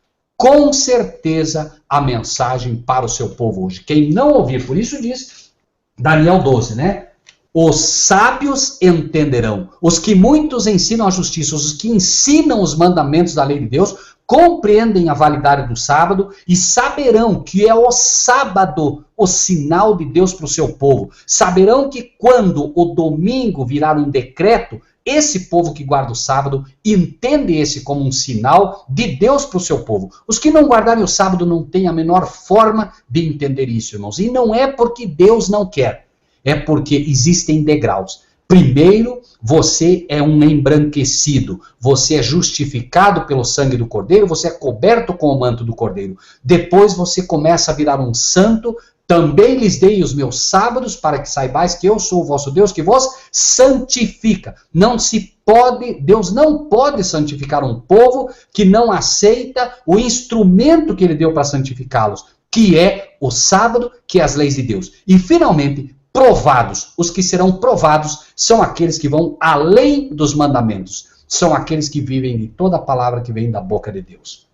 a mensagem para o seu povo hoje. Quem não ouvir, por isso diz Daniel 12, né? Os sábios entenderão. Os que muitos ensinam a justiça, os que ensinam os mandamentos da lei de Deus, compreendem a validade do sábado e saberão que é o sábado o sinal de Deus para o seu povo. Saberão que quando o domingo virar um decreto, esse povo que guarda o sábado entende esse como um sinal de Deus para o seu povo. Os que não guardarem o sábado não têm a menor forma de entender isso, irmãos. E não é porque Deus não quer, é porque existem degraus. Primeiro, você é um embranquecido, você é justificado pelo sangue do Cordeiro, você é coberto com o manto do Cordeiro. Depois você começa a virar um santo. Também lhes dei os meus sábados para que saibais que eu sou o vosso Deus, que vos santifica. Não se pode, Deus não pode santificar um povo que não aceita o instrumento que ele deu para santificá-los, que é o sábado, que é as leis de Deus. E finalmente, provados. Os que serão provados são aqueles que vão além dos mandamentos. São aqueles que vivem de toda a palavra que vem da boca de Deus.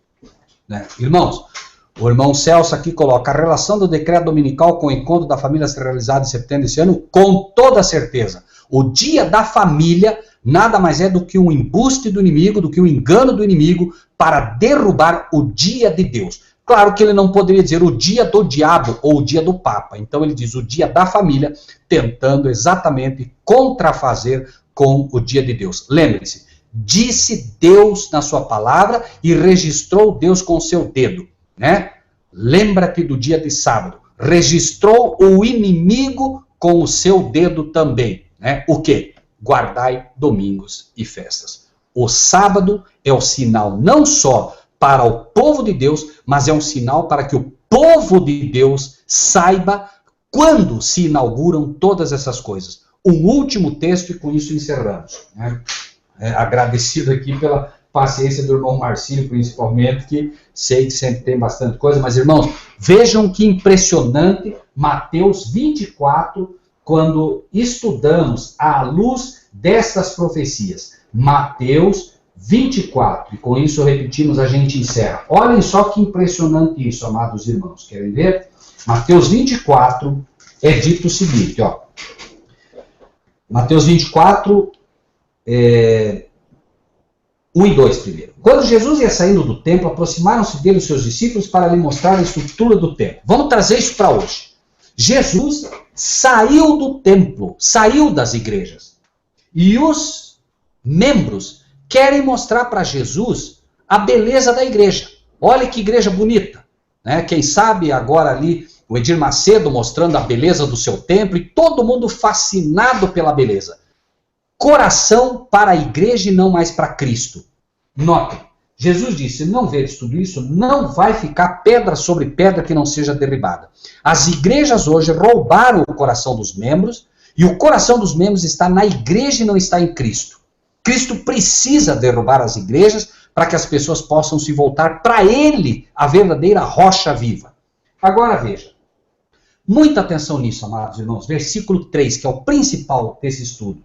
Né? Irmãos, o irmão Celso aqui coloca a relação do decreto dominical com o encontro da família ser realizado em setembro desse ano, com toda certeza. O dia da família nada mais é do que um embuste do inimigo, do que um engano do inimigo para derrubar o dia de Deus. Claro que ele não poderia dizer o dia do diabo ou o dia do Papa. Então ele diz o dia da família, tentando exatamente contrafazer com o dia de Deus. Lembre-se, disse Deus na sua palavra e registrou Deus com o seu dedo, né? Lembra-te do dia de sábado. Registrou o inimigo com o seu dedo também, né? O quê? Guardai domingos e festas. O sábado é o sinal não só para o povo de Deus, mas é um sinal para que o povo de Deus saiba quando se inauguram todas essas coisas. Um último texto e com isso encerramos, né? Agradecido aqui pela paciência do irmão Marcílio, principalmente, que sei que sempre tem bastante coisa, mas irmãos, vejam que impressionante Mateus 24, quando estudamos à luz destas profecias. Mateus 24, e com isso repetimos, a gente encerra. Olhem só que impressionante isso, amados irmãos. Querem ver? Mateus 24 é dito o seguinte, ó. Mateus 24, 1 e 2 primeiro. Quando Jesus ia saindo do templo, aproximaram-se dele os seus discípulos para lhe mostrar a estrutura do templo. Vamos trazer isso para hoje. Jesus saiu do templo, saiu das igrejas. E os membros querem mostrar para Jesus a beleza da igreja. Olha que igreja bonita, né? Quem sabe agora ali o Edir Macedo mostrando a beleza do seu templo e todo mundo fascinado pela beleza. Coração para a igreja e não mais para Cristo. Notem, Jesus disse, não vedes tudo isso, não vai ficar pedra sobre pedra que não seja derribada. As igrejas hoje roubaram o coração dos membros e o coração dos membros está na igreja e não está em Cristo. Cristo precisa derrubar as igrejas para que as pessoas possam se voltar para Ele, a verdadeira rocha viva. Agora veja, muita atenção nisso, amados irmãos. Versículo 3, que é o principal desse estudo.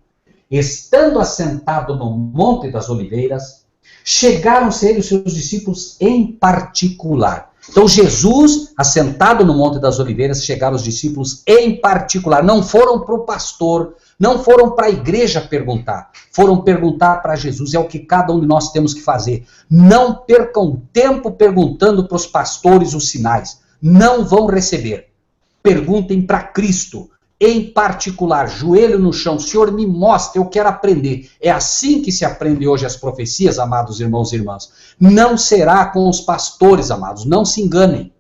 Estando assentado no Monte das Oliveiras, chegaram-se a ele os seus discípulos em particular. Então Jesus, assentado no Monte das Oliveiras, chegaram os discípulos em particular. Não foram para o pastor, não foram para a igreja perguntar. Foram perguntar para Jesus. É o que cada um de nós temos que fazer. Não percam tempo perguntando para os pastores os sinais. Não vão receber. Perguntem para Cristo. Em particular, joelho no chão, Senhor, me mostra, eu quero aprender. É assim que se aprende hoje as profecias, amados irmãos e irmãs. Não será com os pastores, amados, não se enganem.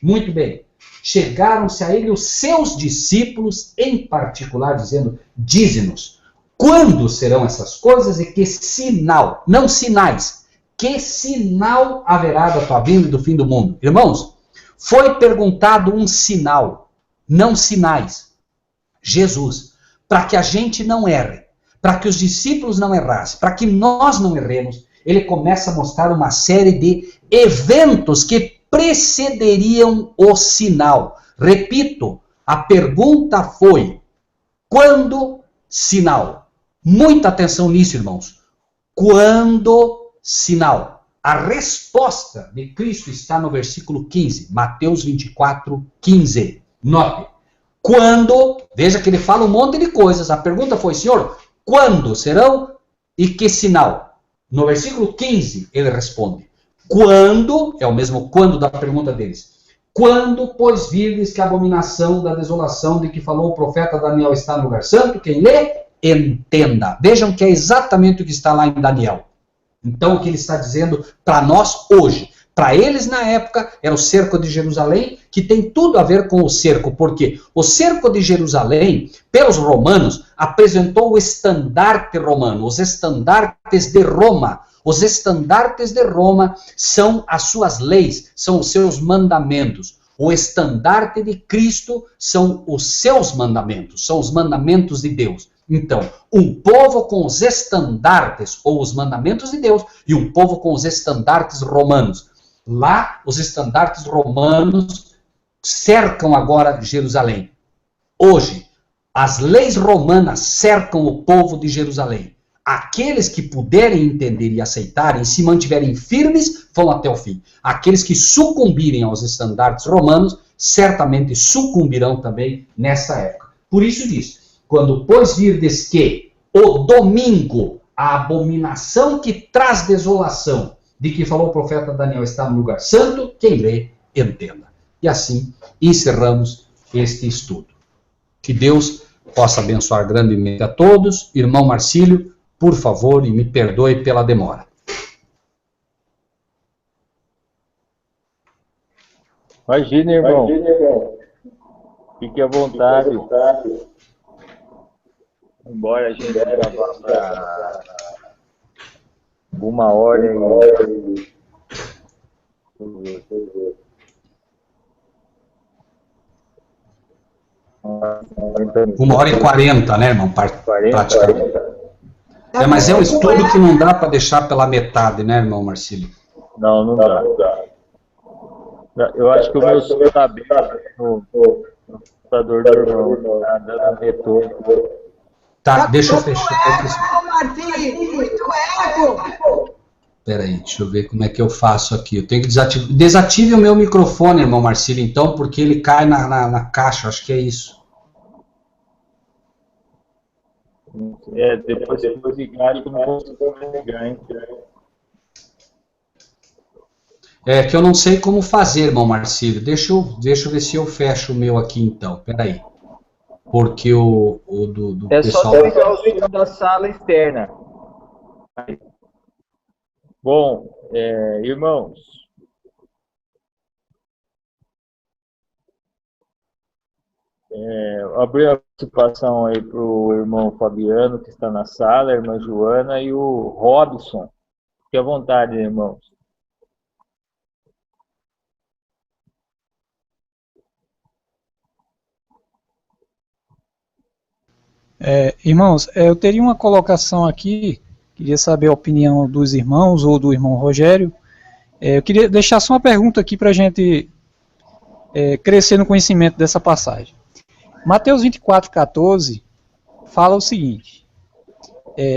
Muito bem, chegaram-se a ele os seus discípulos, em particular, dizendo, dize-nos, quando serão essas coisas e que sinal, não sinais, que sinal haverá da tua vinda e do fim do mundo? Irmãos, foi perguntado um sinal, não sinais. Jesus, para que a gente não erre, para que os discípulos não errassem, para que nós não erremos, ele começa a mostrar uma série de eventos que precederiam o sinal. Repito, a pergunta foi, quando sinal? Muita atenção nisso, irmãos. Quando sinal? A resposta de Cristo está no versículo 15, Mateus 24, 15. Note. Quando, veja que ele fala um monte de coisas. A pergunta foi, Senhor, quando serão e que sinal? No versículo 15, ele responde, quando, é o mesmo quando da pergunta deles, quando, pois, virdes que a abominação da desolação de que falou o profeta Daniel está no lugar santo, quem lê, entenda. Vejam que é exatamente o que está lá em Daniel. Então, o que ele está dizendo para nós hoje. Para eles, na época, era o cerco de Jerusalém, que tem tudo a ver com o cerco, porque o cerco de Jerusalém, pelos romanos, apresentou o estandarte romano, os estandartes de Roma. Os estandartes de Roma são as suas leis, são os seus mandamentos. O estandarte de Cristo são os seus mandamentos, são os mandamentos de Deus. Então, um povo com os estandartes, ou os mandamentos de Deus, e um povo com os estandartes romanos. Lá, os estandartes romanos cercam agora Jerusalém. Hoje, as leis romanas cercam o povo de Jerusalém. Aqueles que puderem entender e aceitarem, se mantiverem firmes, vão até o fim. Aqueles que sucumbirem aos estandartes romanos, certamente sucumbirão também nessa época. Por isso diz, quando pois virdes que o domingo, a abominação que traz desolação, de que falou o profeta Daniel está no lugar santo, quem lê, entenda. E assim encerramos este estudo. Que Deus possa abençoar grandemente a todos. Irmão Marcílio, por favor, e me perdoe pela demora. Imagina, irmão. Fique à vontade. Embora a gente gravar para 1h e... 1h40, né, irmão? Praticamente. Mas é um estudo que não dá para deixar pela metade, né, irmão Marcílio? Não dá. Eu acho que o meu som está bem no computador do irmão. Está dando retorno. Tá, deixa eu fechar. Martim, muito eco! Peraí, deixa eu ver como é que eu faço aqui. Eu tenho que desativar. Desative o meu microfone, irmão Marcílio, então, porque ele cai na caixa, acho que é isso. Depois ligar, que não consigo ligar, hein? Que eu não sei como fazer, irmão Marcílio. Deixa eu ver se eu fecho o meu aqui, então. Peraí. Porque o do pessoal... É só pegar o som da sala externa. Bom, irmãos, abrir a participação aí para o irmão Fabiano, que está na sala, a irmã Joana e o Robson. Fique à vontade, irmãos. Irmãos, eu teria uma colocação aqui, queria saber a opinião dos irmãos ou do irmão Rogério. Eu queria deixar só uma pergunta aqui para a gente crescer no conhecimento dessa passagem. Mateus 24:14 fala o seguinte: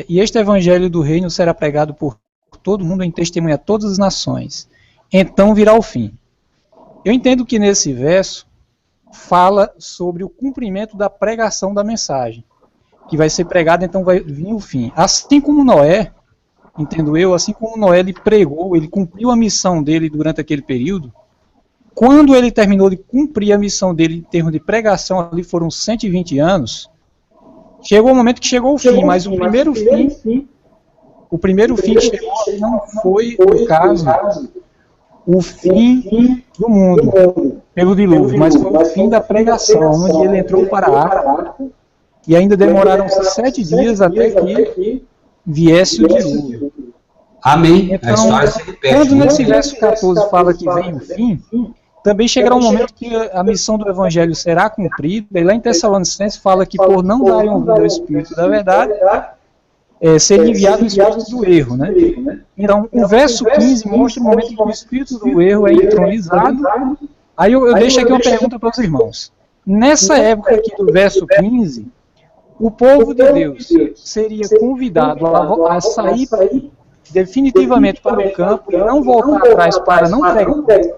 e este evangelho do reino será pregado por todo mundo em testemunha a todas as nações, então virá o fim. Eu entendo que nesse verso fala sobre o cumprimento da pregação da mensagem, que vai ser pregado, então vai vir o fim. Assim como Noé, entendo eu, assim como Noé ele pregou, ele cumpriu a missão dele durante aquele período. Quando ele terminou de cumprir a missão dele em termos de pregação, ali foram 120 anos, chegou o momento que chegou o fim, mas o primeiro fim que chegou não foi, no caso, o fim do mundo, pelo dilúvio, mas foi o fim da pregação, onde ele entrou para a arca, e ainda demoraram-se 7 dias até que viesse o dilúvio. Amém. Então, a história se repete. Quando nesse verso 14 fala que vem o fim, também chegará um momento que a missão do Evangelho será cumprida, e lá em Tessalonicenses fala que por não darem ouvido ao Espírito da verdade, seria enviado o Espírito do erro, né? Então, o verso 15 mostra o momento em que o Espírito do erro é entronizado. Aí eu deixo aqui uma pergunta para os irmãos. Nessa época aqui do verso 15, o povo de Deus seria convidado a sair definitivamente para o campo e não voltar atrás para não pregar,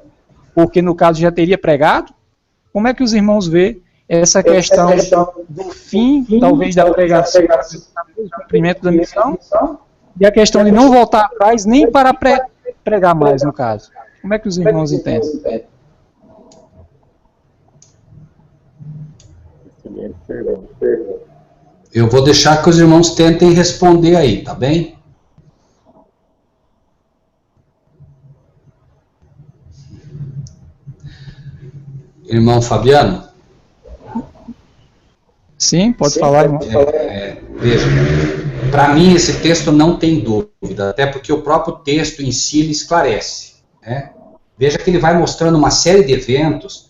porque no caso já teria pregado? Como é que os irmãos vê essa questão do fim, talvez da pregação, do cumprimento da missão, e a questão de não voltar atrás nem para pregar mais, no caso? Como é que os irmãos entendem? Eu vou deixar que os irmãos tentem responder aí, tá bem? Irmão Fabiano? Sim, pode falar, irmão. Veja, para mim esse texto não tem dúvida, até porque o próprio texto em si ele esclarece, né? Veja que ele vai mostrando uma série de eventos,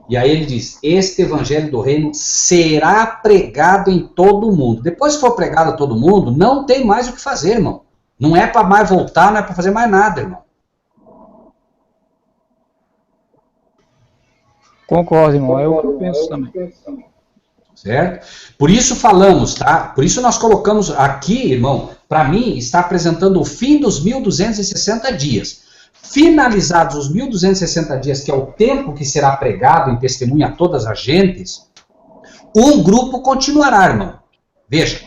e aí ele diz, este evangelho do reino será pregado em todo o mundo. Depois que for pregado a todo mundo, não tem mais o que fazer, irmão. Não é para mais voltar, não é para fazer mais nada, irmão. Concordo, irmão. Eu penso também. Certo? Por isso falamos, tá? Por isso nós colocamos aqui, irmão, para mim, está apresentando o fim dos 1260 dias. Finalizados os 1260 dias, que é o tempo que será pregado em testemunha a todas as gentes, um grupo continuará, irmão. Veja,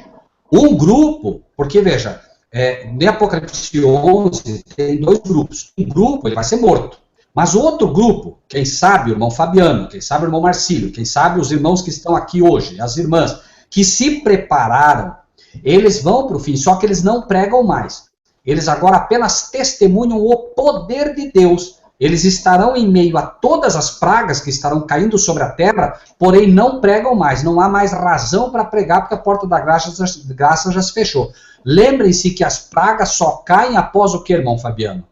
um grupo, porque veja, em Apocalipse 11 tem 2 grupos. Um grupo ele vai ser morto, Mas o outro grupo, quem sabe o irmão Fabiano, quem sabe o irmão Marcílio, quem sabe os irmãos que estão aqui hoje, as irmãs, que se prepararam, eles vão para o fim, só que eles não pregam mais. Eles agora apenas testemunham o poder de Deus. Eles estarão em meio a todas as pragas que estarão caindo sobre a terra, porém não pregam mais. Não há mais razão para pregar, porque a porta da graça já se fechou. Lembrem-se que as pragas só caem após o que, irmão Fabiano?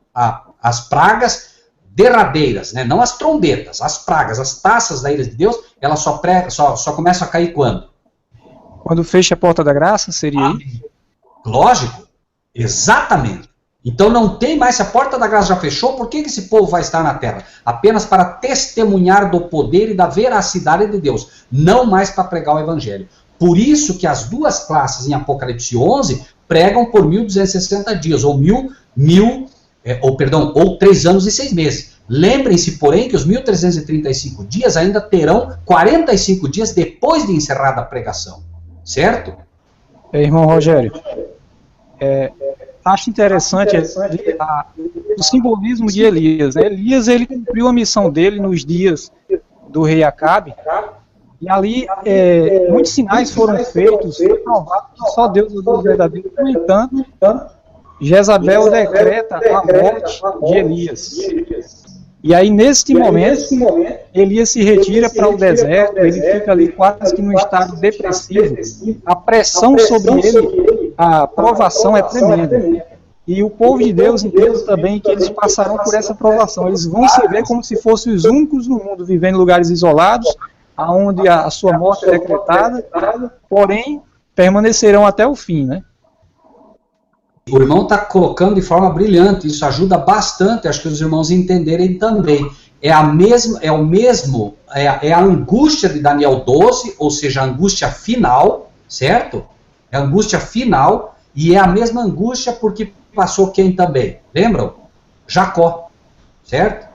As pragas derradeiras, né? Não as trombetas, as pragas, as taças da ira de Deus, elas só começam a cair quando? Quando fecha a porta da graça, seria aí? Lógico, exatamente. Então não tem mais, se a porta da graça já fechou, por que esse povo vai estar na terra? Apenas para testemunhar do poder e da veracidade de Deus, não mais para pregar o evangelho. Por isso que as duas classes em Apocalipse 11 pregam por 1260 dias, ou 3 anos e 6 meses. Lembrem-se, porém, que os 1335 dias ainda terão 45 dias depois de encerrada a pregação. Certo? Irmão Rogério, acho interessante o simbolismo de Elias. Elias, ele cumpriu a missão dele nos dias do rei Acabe, e ali muitos sinais foram feitos, provados que só Deus é o Deus verdadeiro. No entanto, Jezabel decreta a morte de Elias. E aí, neste momento, Elias se retira para o deserto, ele fica ali quase que num estado depressivo. A pressão sobre ele, a provação é tremenda. E o povo de Deus entende também que eles passarão por essa provação. Eles vão se ver como se fossem os únicos no mundo, vivendo em lugares isolados, onde a sua morte é decretada, porém, permanecerão até o fim, né? O irmão está colocando de forma brilhante, isso ajuda bastante, acho que os irmãos entenderem também. É a angústia de Daniel 12, ou seja, a angústia final, certo? É a angústia final, e é a mesma angústia porque passou quem também? Lembram? Jacó, certo?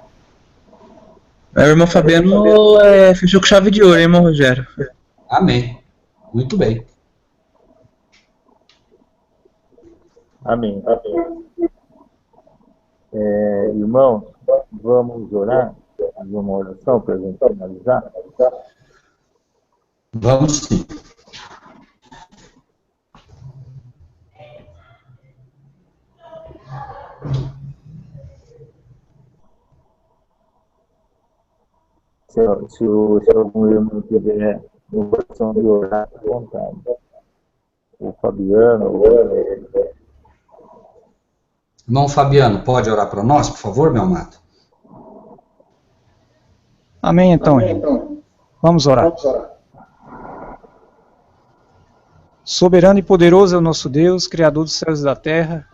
O irmão Fabiano fechou com chave de ouro, hein, irmão Rogério? Amém. Muito bem. Amém. Irmãos, vamos orar? Fazer uma oração para a gente finalizar? Vamos sim. Se algum irmão tiver no coração de orar, à vontade. O Fabiano, Irmão Fabiano, pode orar para nós, por favor, meu amado? Amém, então. Vamos orar. Soberano e poderoso é o nosso Deus, Criador dos céus e da terra.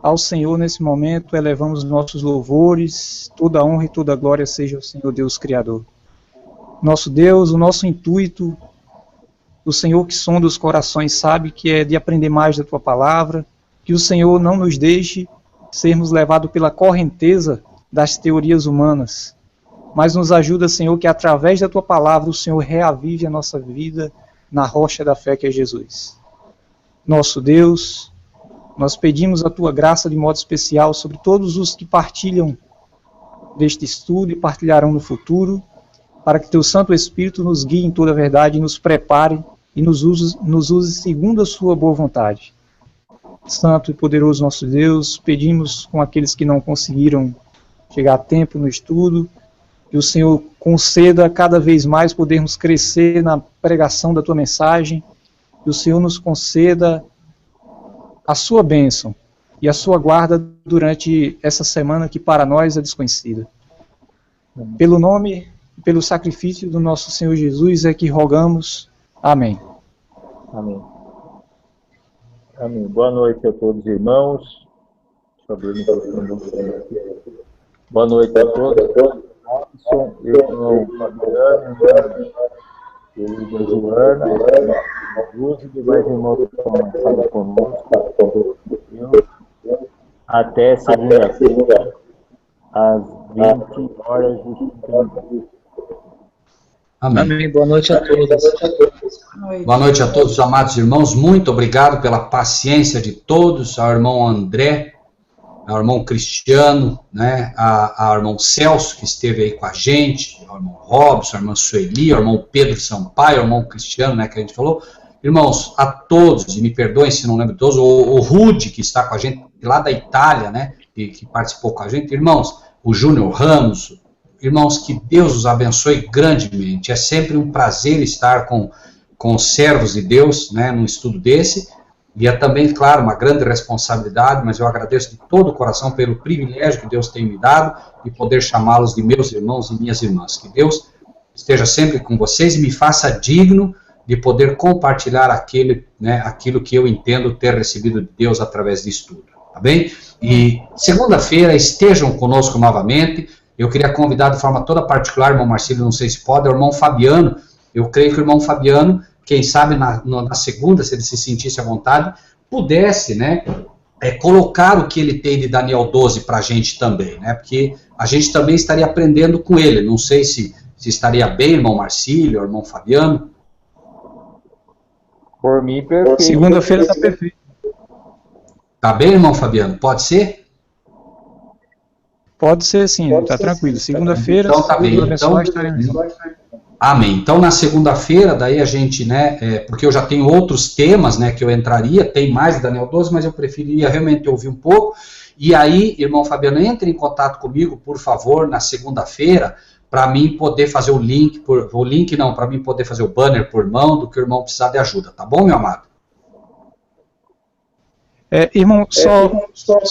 Ao Senhor, nesse momento, elevamos nossos louvores, toda a honra e toda a glória seja ao Senhor Deus Criador. Nosso Deus, o nosso intuito, o Senhor que sonda os corações sabe que é de aprender mais da Tua palavra, que o Senhor não nos deixe sermos levados pela correnteza das teorias humanas, mas nos ajuda, Senhor, que através da Tua palavra o Senhor reavive a nossa vida na rocha da fé que é Jesus. Nosso Deus, nós pedimos a Tua graça de modo especial sobre todos os que partilham deste estudo e partilharão no futuro, para que Teu Santo Espírito nos guie em toda a verdade e nos prepare e nos use segundo a Sua boa vontade. Santo e poderoso nosso Deus, pedimos com aqueles que não conseguiram chegar a tempo no estudo, que o Senhor conceda cada vez mais podermos crescer na pregação da Tua mensagem, que o Senhor nos conceda a Sua bênção e a Sua guarda durante essa semana que para nós é desconhecida. Pelo nome e pelo sacrifício do nosso Senhor Jesus é que rogamos. Amém. Amém. Boa noite a todos os irmãos. Boa noite a todos. Robson, irmão Fabiano, irmã Joana, e demais irmãos que estão na sala conosco. Até segunda-feira, às 20h30. Amém. Boa noite a todos. Boa noite a todos, amados irmãos. Muito obrigado pela paciência de todos. Ao irmão André, ao irmão Cristiano, né, ao irmão Celso, que esteve aí com a gente, ao irmão Robson, ao irmão Sueli, ao irmão Pedro Sampaio, ao irmão Cristiano, né, que a gente falou. Irmãos, a todos, e me perdoem se não lembro de todos, o Rude, que está com a gente lá da Itália, né, que participou com a gente. Irmãos, o Júnior Ramos, irmãos, que Deus os abençoe grandemente. É sempre um prazer estar com os servos de Deus, né, num estudo desse. E é também, claro, uma grande responsabilidade, mas eu agradeço de todo o coração pelo privilégio que Deus tem me dado de poder chamá-los de meus irmãos e minhas irmãs. Que Deus esteja sempre com vocês e me faça digno de poder compartilhar aquilo que eu entendo ter recebido de Deus através de estudo. Tá bem? E segunda-feira estejam conosco novamente. Eu queria convidar de forma toda particular, irmão Marcílio, não sei se pode, o irmão Fabiano. Eu creio que o irmão Fabiano, quem sabe na segunda, se ele se sentisse à vontade, pudesse, né, colocar o que ele tem de Daniel 12 para a gente também, né, porque a gente também estaria aprendendo com ele. Não sei se estaria bem, irmão Marcílio, irmão Fabiano. Por mim, perfeito. Segunda-feira está perfeito. Tá bem, irmão Fabiano? Pode ser? Pode ser sim, está tranquilo. Segunda-feira, então, tá bem. Então, amém. Então, na segunda-feira, daí a gente, né, porque eu já tenho outros temas, né, que eu entraria, tem mais de Daniel 12, mas eu preferiria realmente ouvir um pouco. E aí, irmão Fabiano, entre em contato comigo, por favor, na segunda-feira, para mim poder fazer o link, para mim poder fazer o banner por mão, do que o irmão precisar de ajuda, tá bom, meu amado? Irmão, só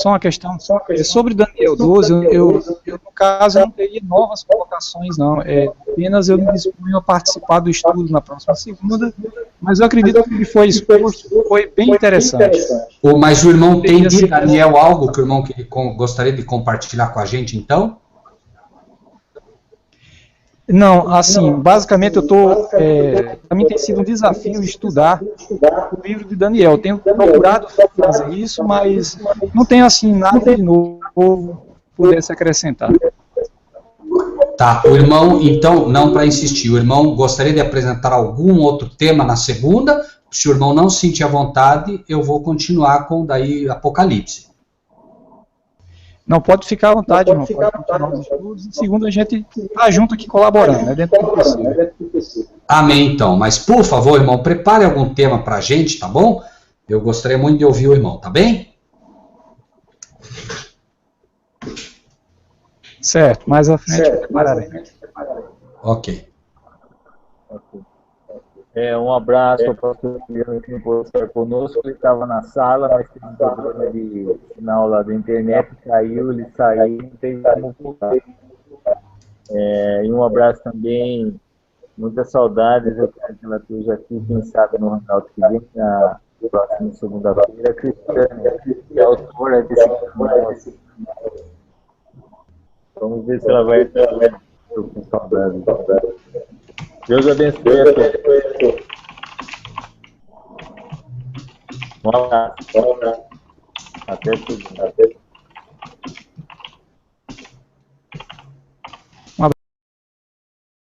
uma questão. Sobre Daniel 12, eu no caso, não teria novas colocações, não. Apenas eu me disponho a participar do estudo na próxima segunda, mas eu acredito que o que foi exposto foi bem interessante. Mas o irmão tem de Daniel algo que o irmão gostaria de compartilhar com a gente, então? Não, assim, basicamente para mim tem sido um desafio estudar o livro de Daniel. Eu tenho procurado fazer isso, mas não tenho, assim, nada de novo pudesse acrescentar. Tá, o irmão, então, não para insistir, o irmão gostaria de apresentar algum outro tema na segunda. Se o irmão não se sentir à vontade, eu vou continuar com daí Apocalipse. Não, pode ficar à vontade, irmão. Pode continuar os estudos. E segunda, a gente está junto aqui colaborando, né, dentro do possível. Amém, então. Mas, por favor, irmão, prepare algum tema para a gente, tá bom? Eu gostaria muito de ouvir o irmão, tá bem? Certo, mais à frente eu prepararei. Ok. Um abraço para o pastor que não pôde estar conosco. Ele estava na sala, mas teve um problema de sinal lá da internet, caiu, ele saiu, não tem como voltar. E um abraço também, muitas saudades, eu quero que ela esteja aqui, quem sabe no Hangout que vem, na próxima segunda-feira, Cristiane, que é autora desse canal. Vamos ver se ela vai estar com saudades. Deus abençoe a todos. Um abraço. Até segunda.